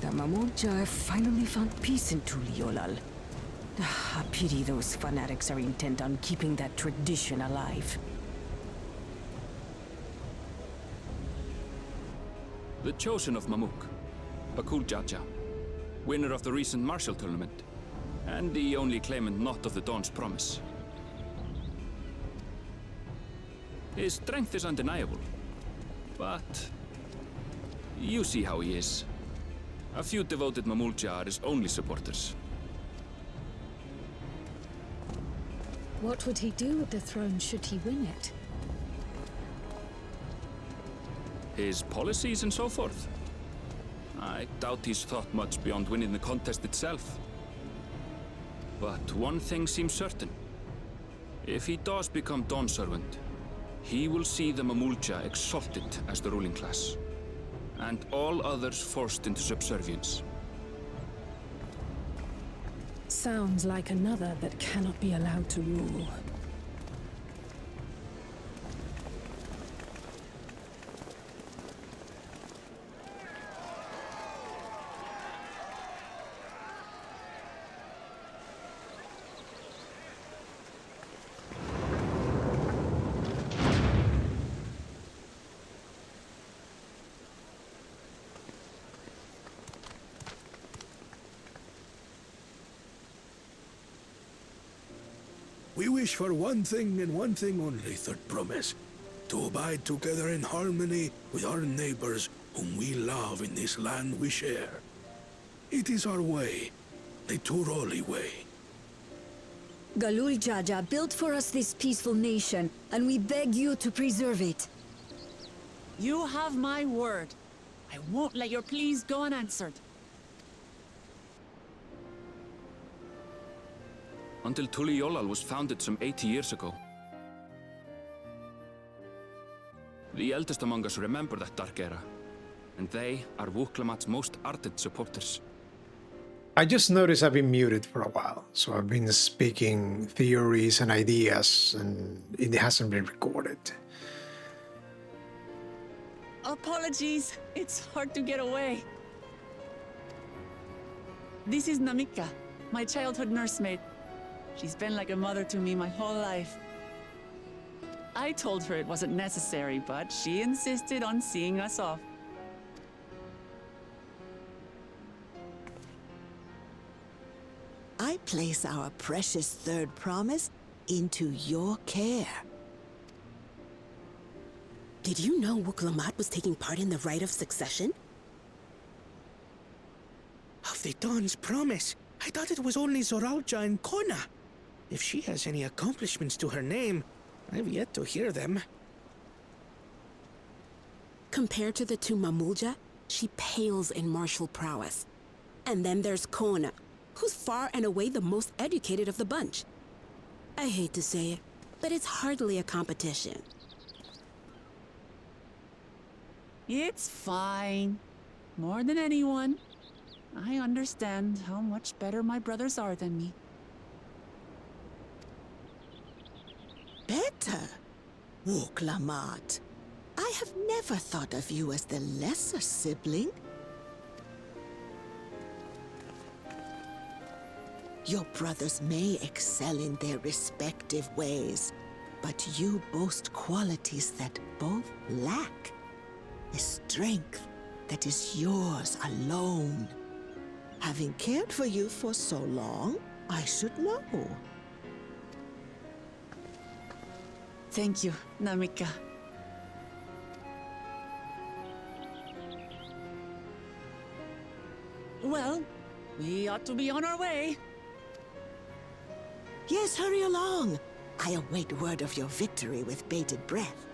Speaker 15: The Gulool Ja Ja finally found peace in Tuliyollal. A pity those fanatics are intent on keeping that tradition alive.
Speaker 4: The chosen of Mamuk, Gulool Ja Ja, winner of the recent martial tournament, and the only claimant not of the Dawn's promise. His strength is undeniable, but you see how he is. A few devoted Gulool Ja Ja are his only supporters.
Speaker 5: What would he do with the throne should he win it?
Speaker 4: His policies and so forth. I doubt he's thought much beyond winning the contest itself. But one thing seems certain. If he does become Dawn servant, he will see the Gulool Ja Ja exalted as the ruling class, and all others forced into subservience.
Speaker 3: Sounds like another that cannot be allowed to rule.
Speaker 14: We wish for one thing and one thing only, Third Promise. To abide together in harmony with our neighbors whom we love in this land we share. It is our way, the Turali way.
Speaker 15: Gulool Ja Ja built for us this peaceful nation, and we beg you to preserve it.
Speaker 2: You have my word. I won't let your pleas go unanswered.
Speaker 4: Until Tuliyollal was founded some 80 years ago. The eldest among us remember that dark era, and they are Wuk Lamat's most ardent supporters.
Speaker 1: I just noticed I've been muted for a while, so I've been speaking theories and ideas, and it hasn't been recorded.
Speaker 2: Apologies, it's hard to get away. This is Namika, my childhood nursemaid. She's been like a mother to me my whole life. I told her it wasn't necessary, but she insisted on seeing us off.
Speaker 16: I place our precious third promise into your care.
Speaker 3: Did you know Wuk Lamat was taking part in the Rite of Succession?
Speaker 8: Of the Dawn's promise, I thought it was only Zoralja and Kona. If she has any accomplishments to her name, I've yet to hear them.
Speaker 3: Compared to the two Mamulja, she pales in martial prowess. And then there's Kona, who's far and away the most educated of the bunch. I hate to say it, but it's hardly a competition.
Speaker 2: It's fine. More than anyone. I understand how much better my brothers are than me.
Speaker 16: Better? Wuk Lamat. I have never thought of you as the lesser sibling. Your brothers may excel in their respective ways, but you boast qualities that both lack. A strength that is yours alone. Having cared for you for so long, I should know.
Speaker 2: Thank you, Namika. Well, we ought to be on our way.
Speaker 16: Yes, hurry along. I await word of your victory with bated breath.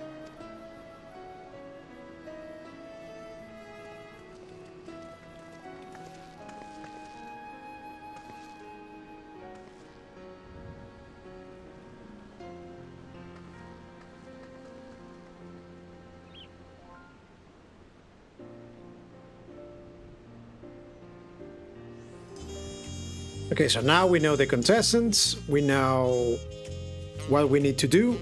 Speaker 1: Okay, so now we know the contestants, we know what we need to do,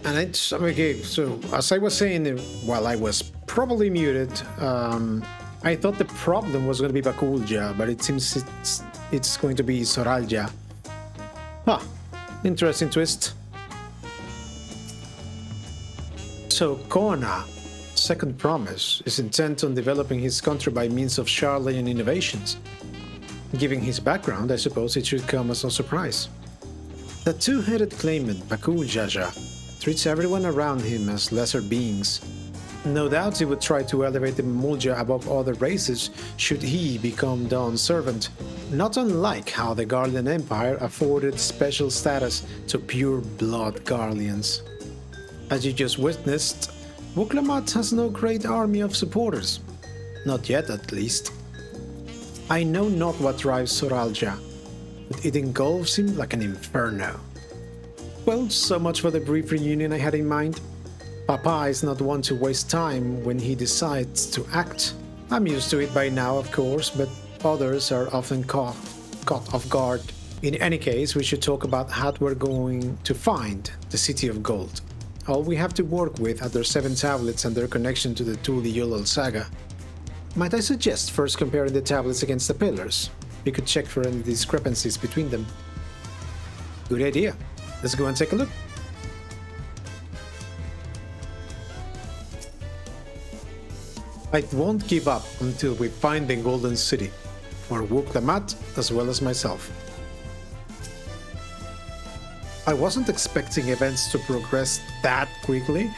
Speaker 1: and it's okay. So as I was saying while I was probably muted, I thought the problem was going to be Bakulja, but it seems it's going to be Zoralja. Huh, interesting twist. So Kona, second promise, is intent on developing his country by means of Sharlayan innovations. Given his background, I suppose it should come as no surprise. The two-headed claimant, Gulool Ja Ja, treats everyone around him as lesser beings. No doubt he would try to elevate the Mamulja above other races should he become Dawn's servant, not unlike how the Garlean Empire afforded special status to pure-blood Garleans. As you just witnessed, Wuk Lamat has no great army of supporters. Not yet, at least. I know not what drives Zoralja, but it engulfs him like an inferno. Well, so much for the brief reunion I had in mind. Papa is not one to waste time when he decides to act. I'm used to it by now, of course, but others are often caught off guard. In any case, we should talk about how we're going to find the City of Gold. All we have to work with are their 7 tablets and their connection to the Tuliyollal Saga. Might I suggest first comparing the tablets against the pillars? We could check for any discrepancies between them. Good idea. Let's go and take a look. I won't give up until we find the Golden City, for Wuk Lamat as well as myself. I wasn't expecting events to progress that quickly,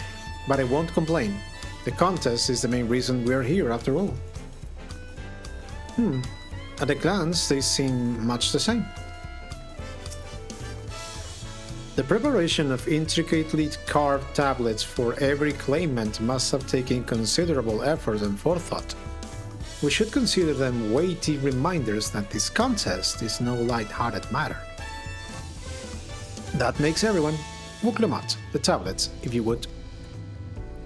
Speaker 1: but I won't complain. The contest is the main reason we're here after all. At a glance, they seem much the same. The preparation of intricately carved tablets for every claimant must have taken considerable effort and forethought. We should consider them weighty reminders that this contest is no light-hearted matter. That makes everyone. Wuk Lamat, the tablets, if you would.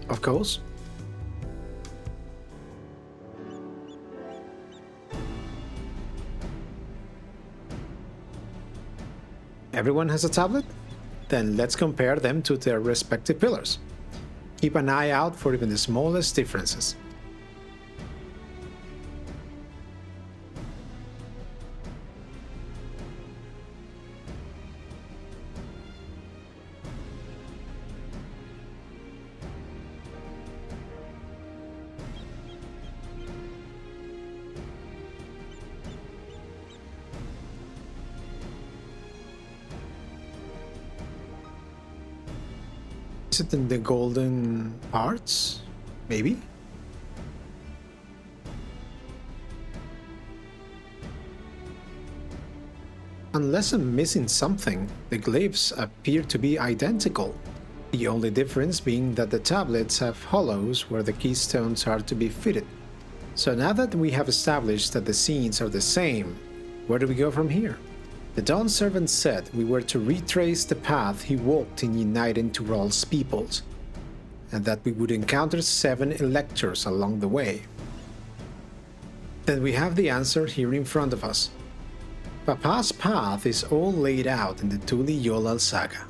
Speaker 1: Of course. Everyone has a tablet? Then let's compare them to their respective pillars. Keep an eye out for even the smallest differences. Is it in the golden parts? Maybe? Unless I'm missing something, the glyphs appear to be identical. The only difference being that the tablets have hollows where the keystones are to be fitted. So now that we have established that the scenes are the same, where do we go from here? The Dawn Servant said we were to retrace the path he walked in uniting Tural's peoples, and that we would encounter 7 electors along the way. Then we have the answer here in front of us. Papa's path is all laid out in the Tuliyollal saga.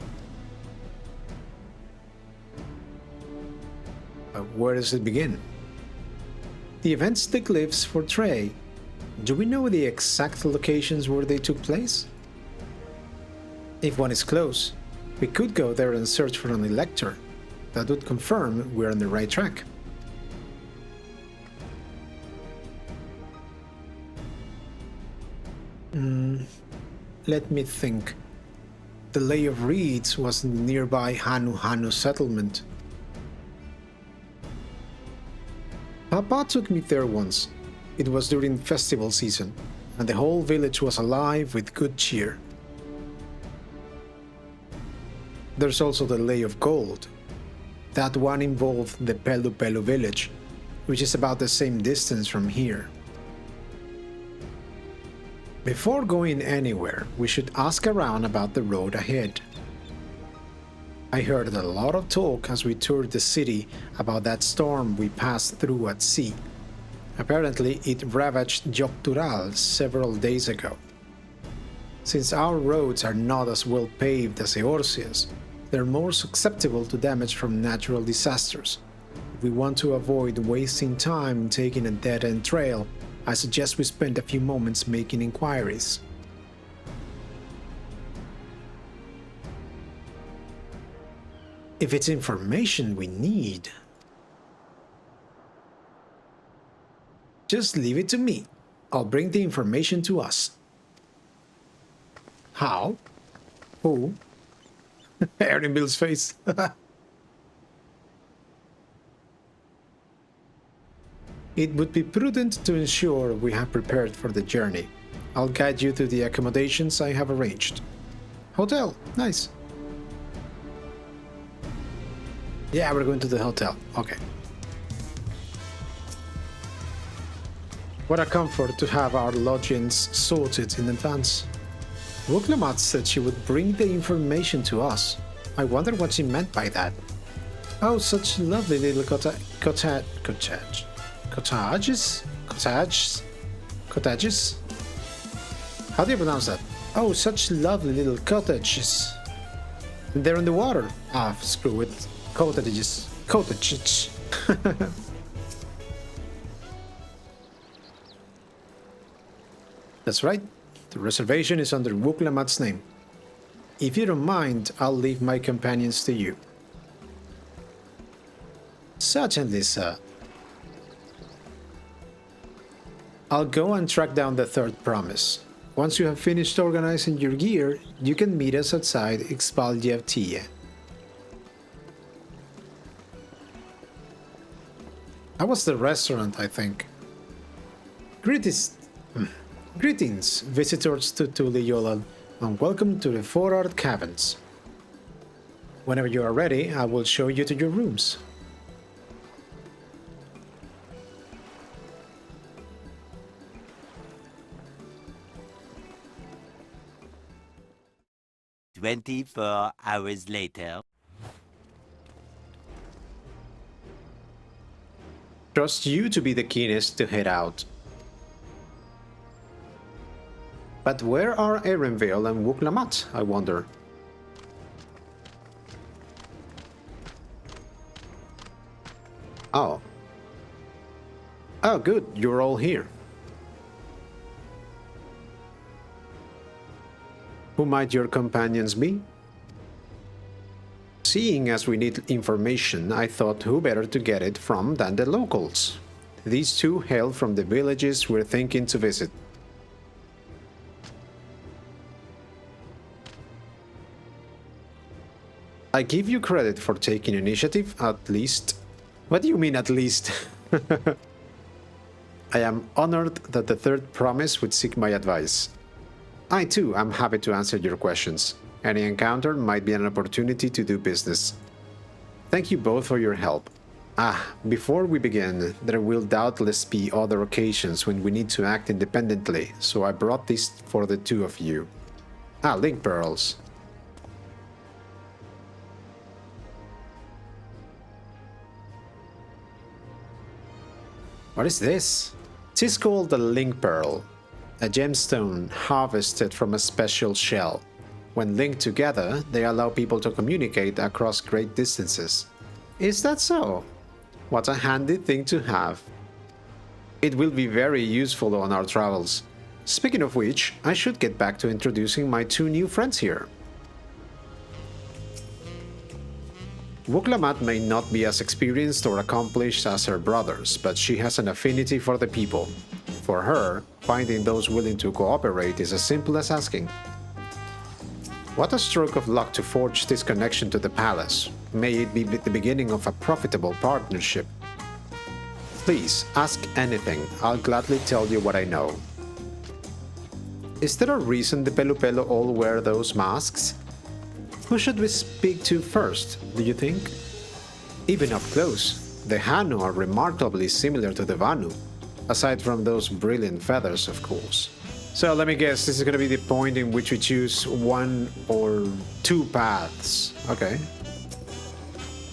Speaker 1: But where does it begin? The events, the glyphs portray. Do we know the exact locations where they took place? If one is close, we could go there and search for an elector. That would confirm we're on the right track. Let me think. The Lay of Reeds was in the nearby Hanu settlement. Papa took me there once. It was during festival season, and the whole village was alive with good cheer. There's also the Lay of Gold. That one involved the Pelu village, which is about the same distance from here. Before going anywhere, we should ask around about the road ahead. I heard a lot of talk as we toured the city about that storm we passed through at sea. Apparently, it ravaged Tural several days ago. Since our roads are not as well paved as Eorzea's, they're more susceptible to damage from natural disasters. If we want to avoid wasting time taking a dead-end trail, I suggest we spend a few moments making inquiries. If it's information we need, just leave it to me. I'll bring the information to us. How? Who? Erinbill's face. It would be prudent to ensure we have prepared for the journey. I'll guide you to the accommodations I have arranged. Hotel, nice. Yeah, we're going to the hotel. Okay. What a comfort to have our lodgings sorted in advance. Wuk Lamat said she would bring the information to us. I wonder what she meant by that. Oh, such lovely little cottages? How do you pronounce that? Oh, such lovely little cottages. They're in the water. Ah, screw it. Cottages. Cottages. That's right. The reservation is under Wuk Lamat's name. If you don't mind, I'll leave my companions to you. Certainly, sir. I'll go and track down the third promise. Once you have finished organizing your gear, you can meet us outside Xbalyav Ty'e. That was the restaurant, I think. Greetings, visitors to Tuliyollal, and welcome to the Four-Art Caverns. Whenever you are ready, I will show you to your rooms.
Speaker 17: Hours later.
Speaker 1: Trust you to be the keenest to head out. But where are Erinville and Wuk Lamat, I wonder? Oh. Oh, good, you're all here. Who might your companions be? Seeing as we need information, I thought who better to get it from than the locals. These two hail from the villages we're thinking to visit. I give you credit for taking initiative, at least. What do you mean, at least? I am honored that the third promise would seek my advice. I too am happy to answer your questions. Any encounter might be an opportunity to do business. Thank you both for your help. Before we begin, there will doubtless be other occasions when we need to act independently, so I brought this for the two of you. Link pearls. What is this? It is called a link pearl, a gemstone harvested from a special shell. When linked together, they allow people to communicate across great distances. Is that so? What a handy thing to have. It will be very useful on our travels. Speaking of which, I should get back to introducing my two new friends here. Wuk Lamat may not be as experienced or accomplished as her brothers, but she has an affinity for the people. For her, finding those willing to cooperate is as simple as asking. What a stroke of luck to forge this connection to the palace. May it be the beginning of a profitable partnership. Please, ask anything. I'll gladly tell you what I know. Is there a reason the Pelu Pelu all wear those masks? Who should we speak to first, do you think? Even up close, the Hanu are remarkably similar to the Vanu, aside from those brilliant feathers, of course. So let me guess, this is going to be the point in which we choose one or two paths. Okay.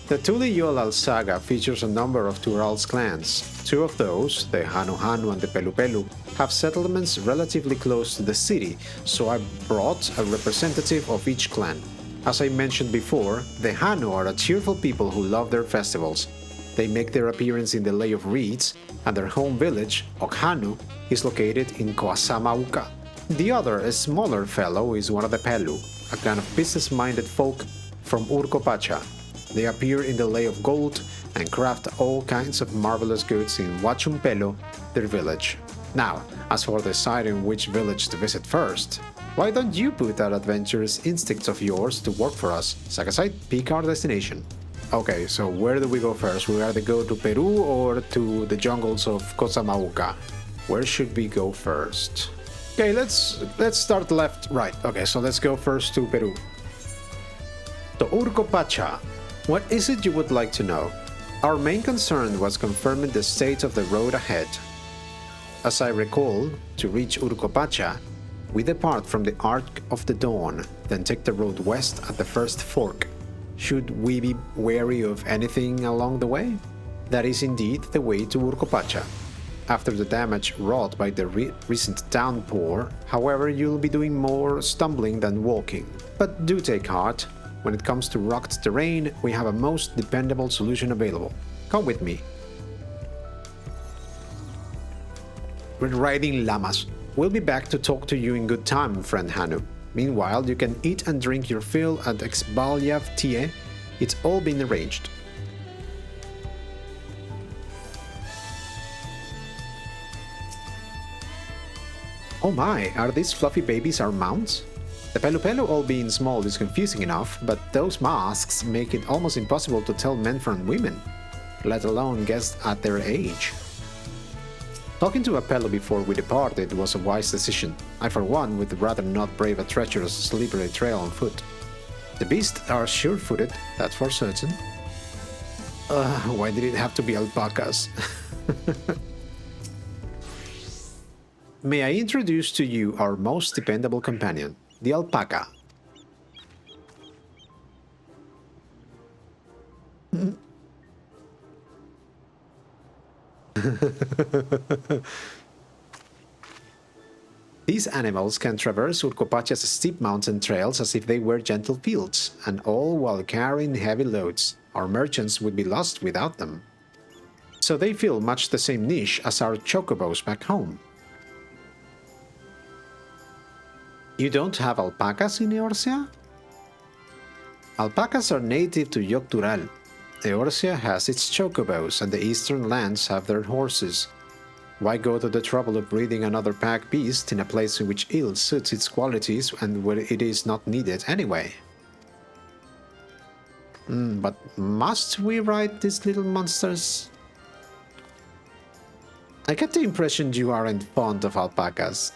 Speaker 1: The Tuliyollal saga features a number of Tural's clans. Two of those, the Hanu Hanu and the Pelu Pelu, have settlements relatively close to the city, so I brought a representative of each clan. As I mentioned before, the Hanu are a cheerful people who love their festivals. They make their appearance in the Lay of Reeds, and their home village, Okhanu, is located in Koasamauka. The other, a smaller fellow, is one of the Pelu, a kind of business-minded folk from Urkopacha. They appear in the Lay of Gold and craft all kinds of marvelous goods in Huachumpelo, their village. Now, as for deciding which village to visit first, why don't you put that adventurous instincts of yours to work for us? Sagasite, pick our destination. Okay, so where do we go first? We either go to Peru or to the jungles of Kosamauka. Where should we go first? Okay, let's start left, right. Okay, so let's go first to Peru. To Urkopacha. What is it you would like to know? Our main concern was confirming the state of the road ahead. As I recall, to reach Urkopacha, we depart from the Arc of the Dawn, then take the road west at the first fork. Should we be wary of anything along the way? That is indeed the way to Urkopacha. After the damage wrought by the recent downpour, however, you'll be doing more stumbling than walking. But do take heart. When it comes to rocked terrain, we have a most dependable solution available. Come with me. We're riding llamas. We'll be back to talk to you in good time, friend Hanu. Meanwhile, you can eat and drink your fill at Xbalyav Ty'e. It's all been arranged. Oh my, are these fluffy babies our mounts? The Pelu Pelu all being small is confusing enough, but those masks make it almost impossible to tell men from women, let alone guess at their age. Talking to a Pelu before we departed was a wise decision. I for one would rather not brave a treacherous slippery trail on foot. The beasts are sure-footed, that's for certain. Why did it have to be alpacas? May I introduce to you our most dependable companion, the alpaca. These animals can traverse Urkopacha's steep mountain trails as if they were gentle fields, and all while carrying heavy loads. Our merchants would be lost without them. So they fill much the same niche as our chocobos back home. You don't have alpacas in Eorzea? Alpacas are native to Tural. Eorzea has its chocobos, and the eastern lands have their horses. Why go to the trouble of breeding another pack beast in a place in which ill suits its qualities and where it is not needed anyway? But must we ride these little monsters? I get the impression you aren't fond of alpacas.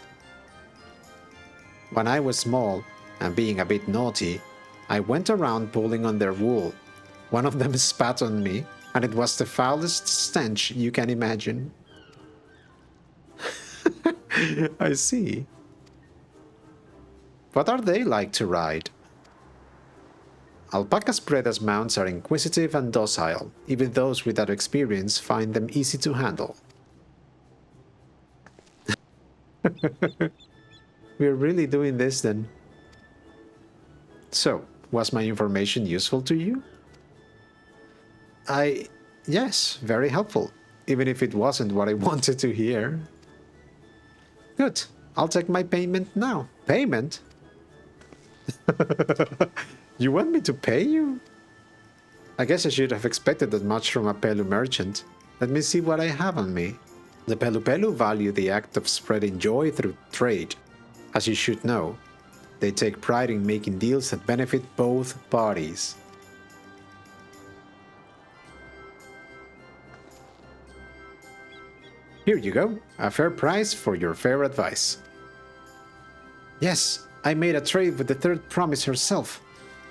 Speaker 1: When I was small, and being a bit naughty, I went around pulling on their wool. One of them spat on me, and it was the foulest stench you can imagine. I see. What are they like to ride? Alpacas bred as mounts are inquisitive and docile. Even those without experience find them easy to handle. We're really doing this then. So, was my information useful to you? Yes, very helpful. Even if it wasn't what I wanted to hear. Good. I'll take my payment now. Payment? You want me to pay you? I guess I should have expected that much from a Pelu merchant. Let me see what I have on me. The Pelu value the act of spreading joy through trade. As you should know, they take pride in making deals that benefit both parties. Here you go, a fair price for your fair advice. Yes, I made a trade with the third promise herself.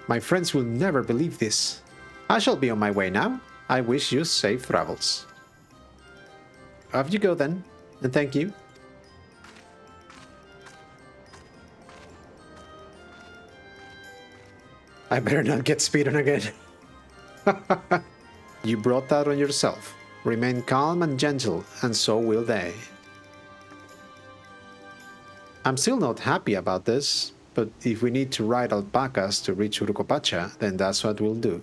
Speaker 1: My friends will never believe this. I shall be on my way now. I wish you safe travels. Off you go then, and thank you. I better not get speeding again. You brought that on yourself. Remain calm and gentle, and so will they. I'm still not happy about this, but if we need to ride alpacas to reach Urukopacha, then that's what we'll do.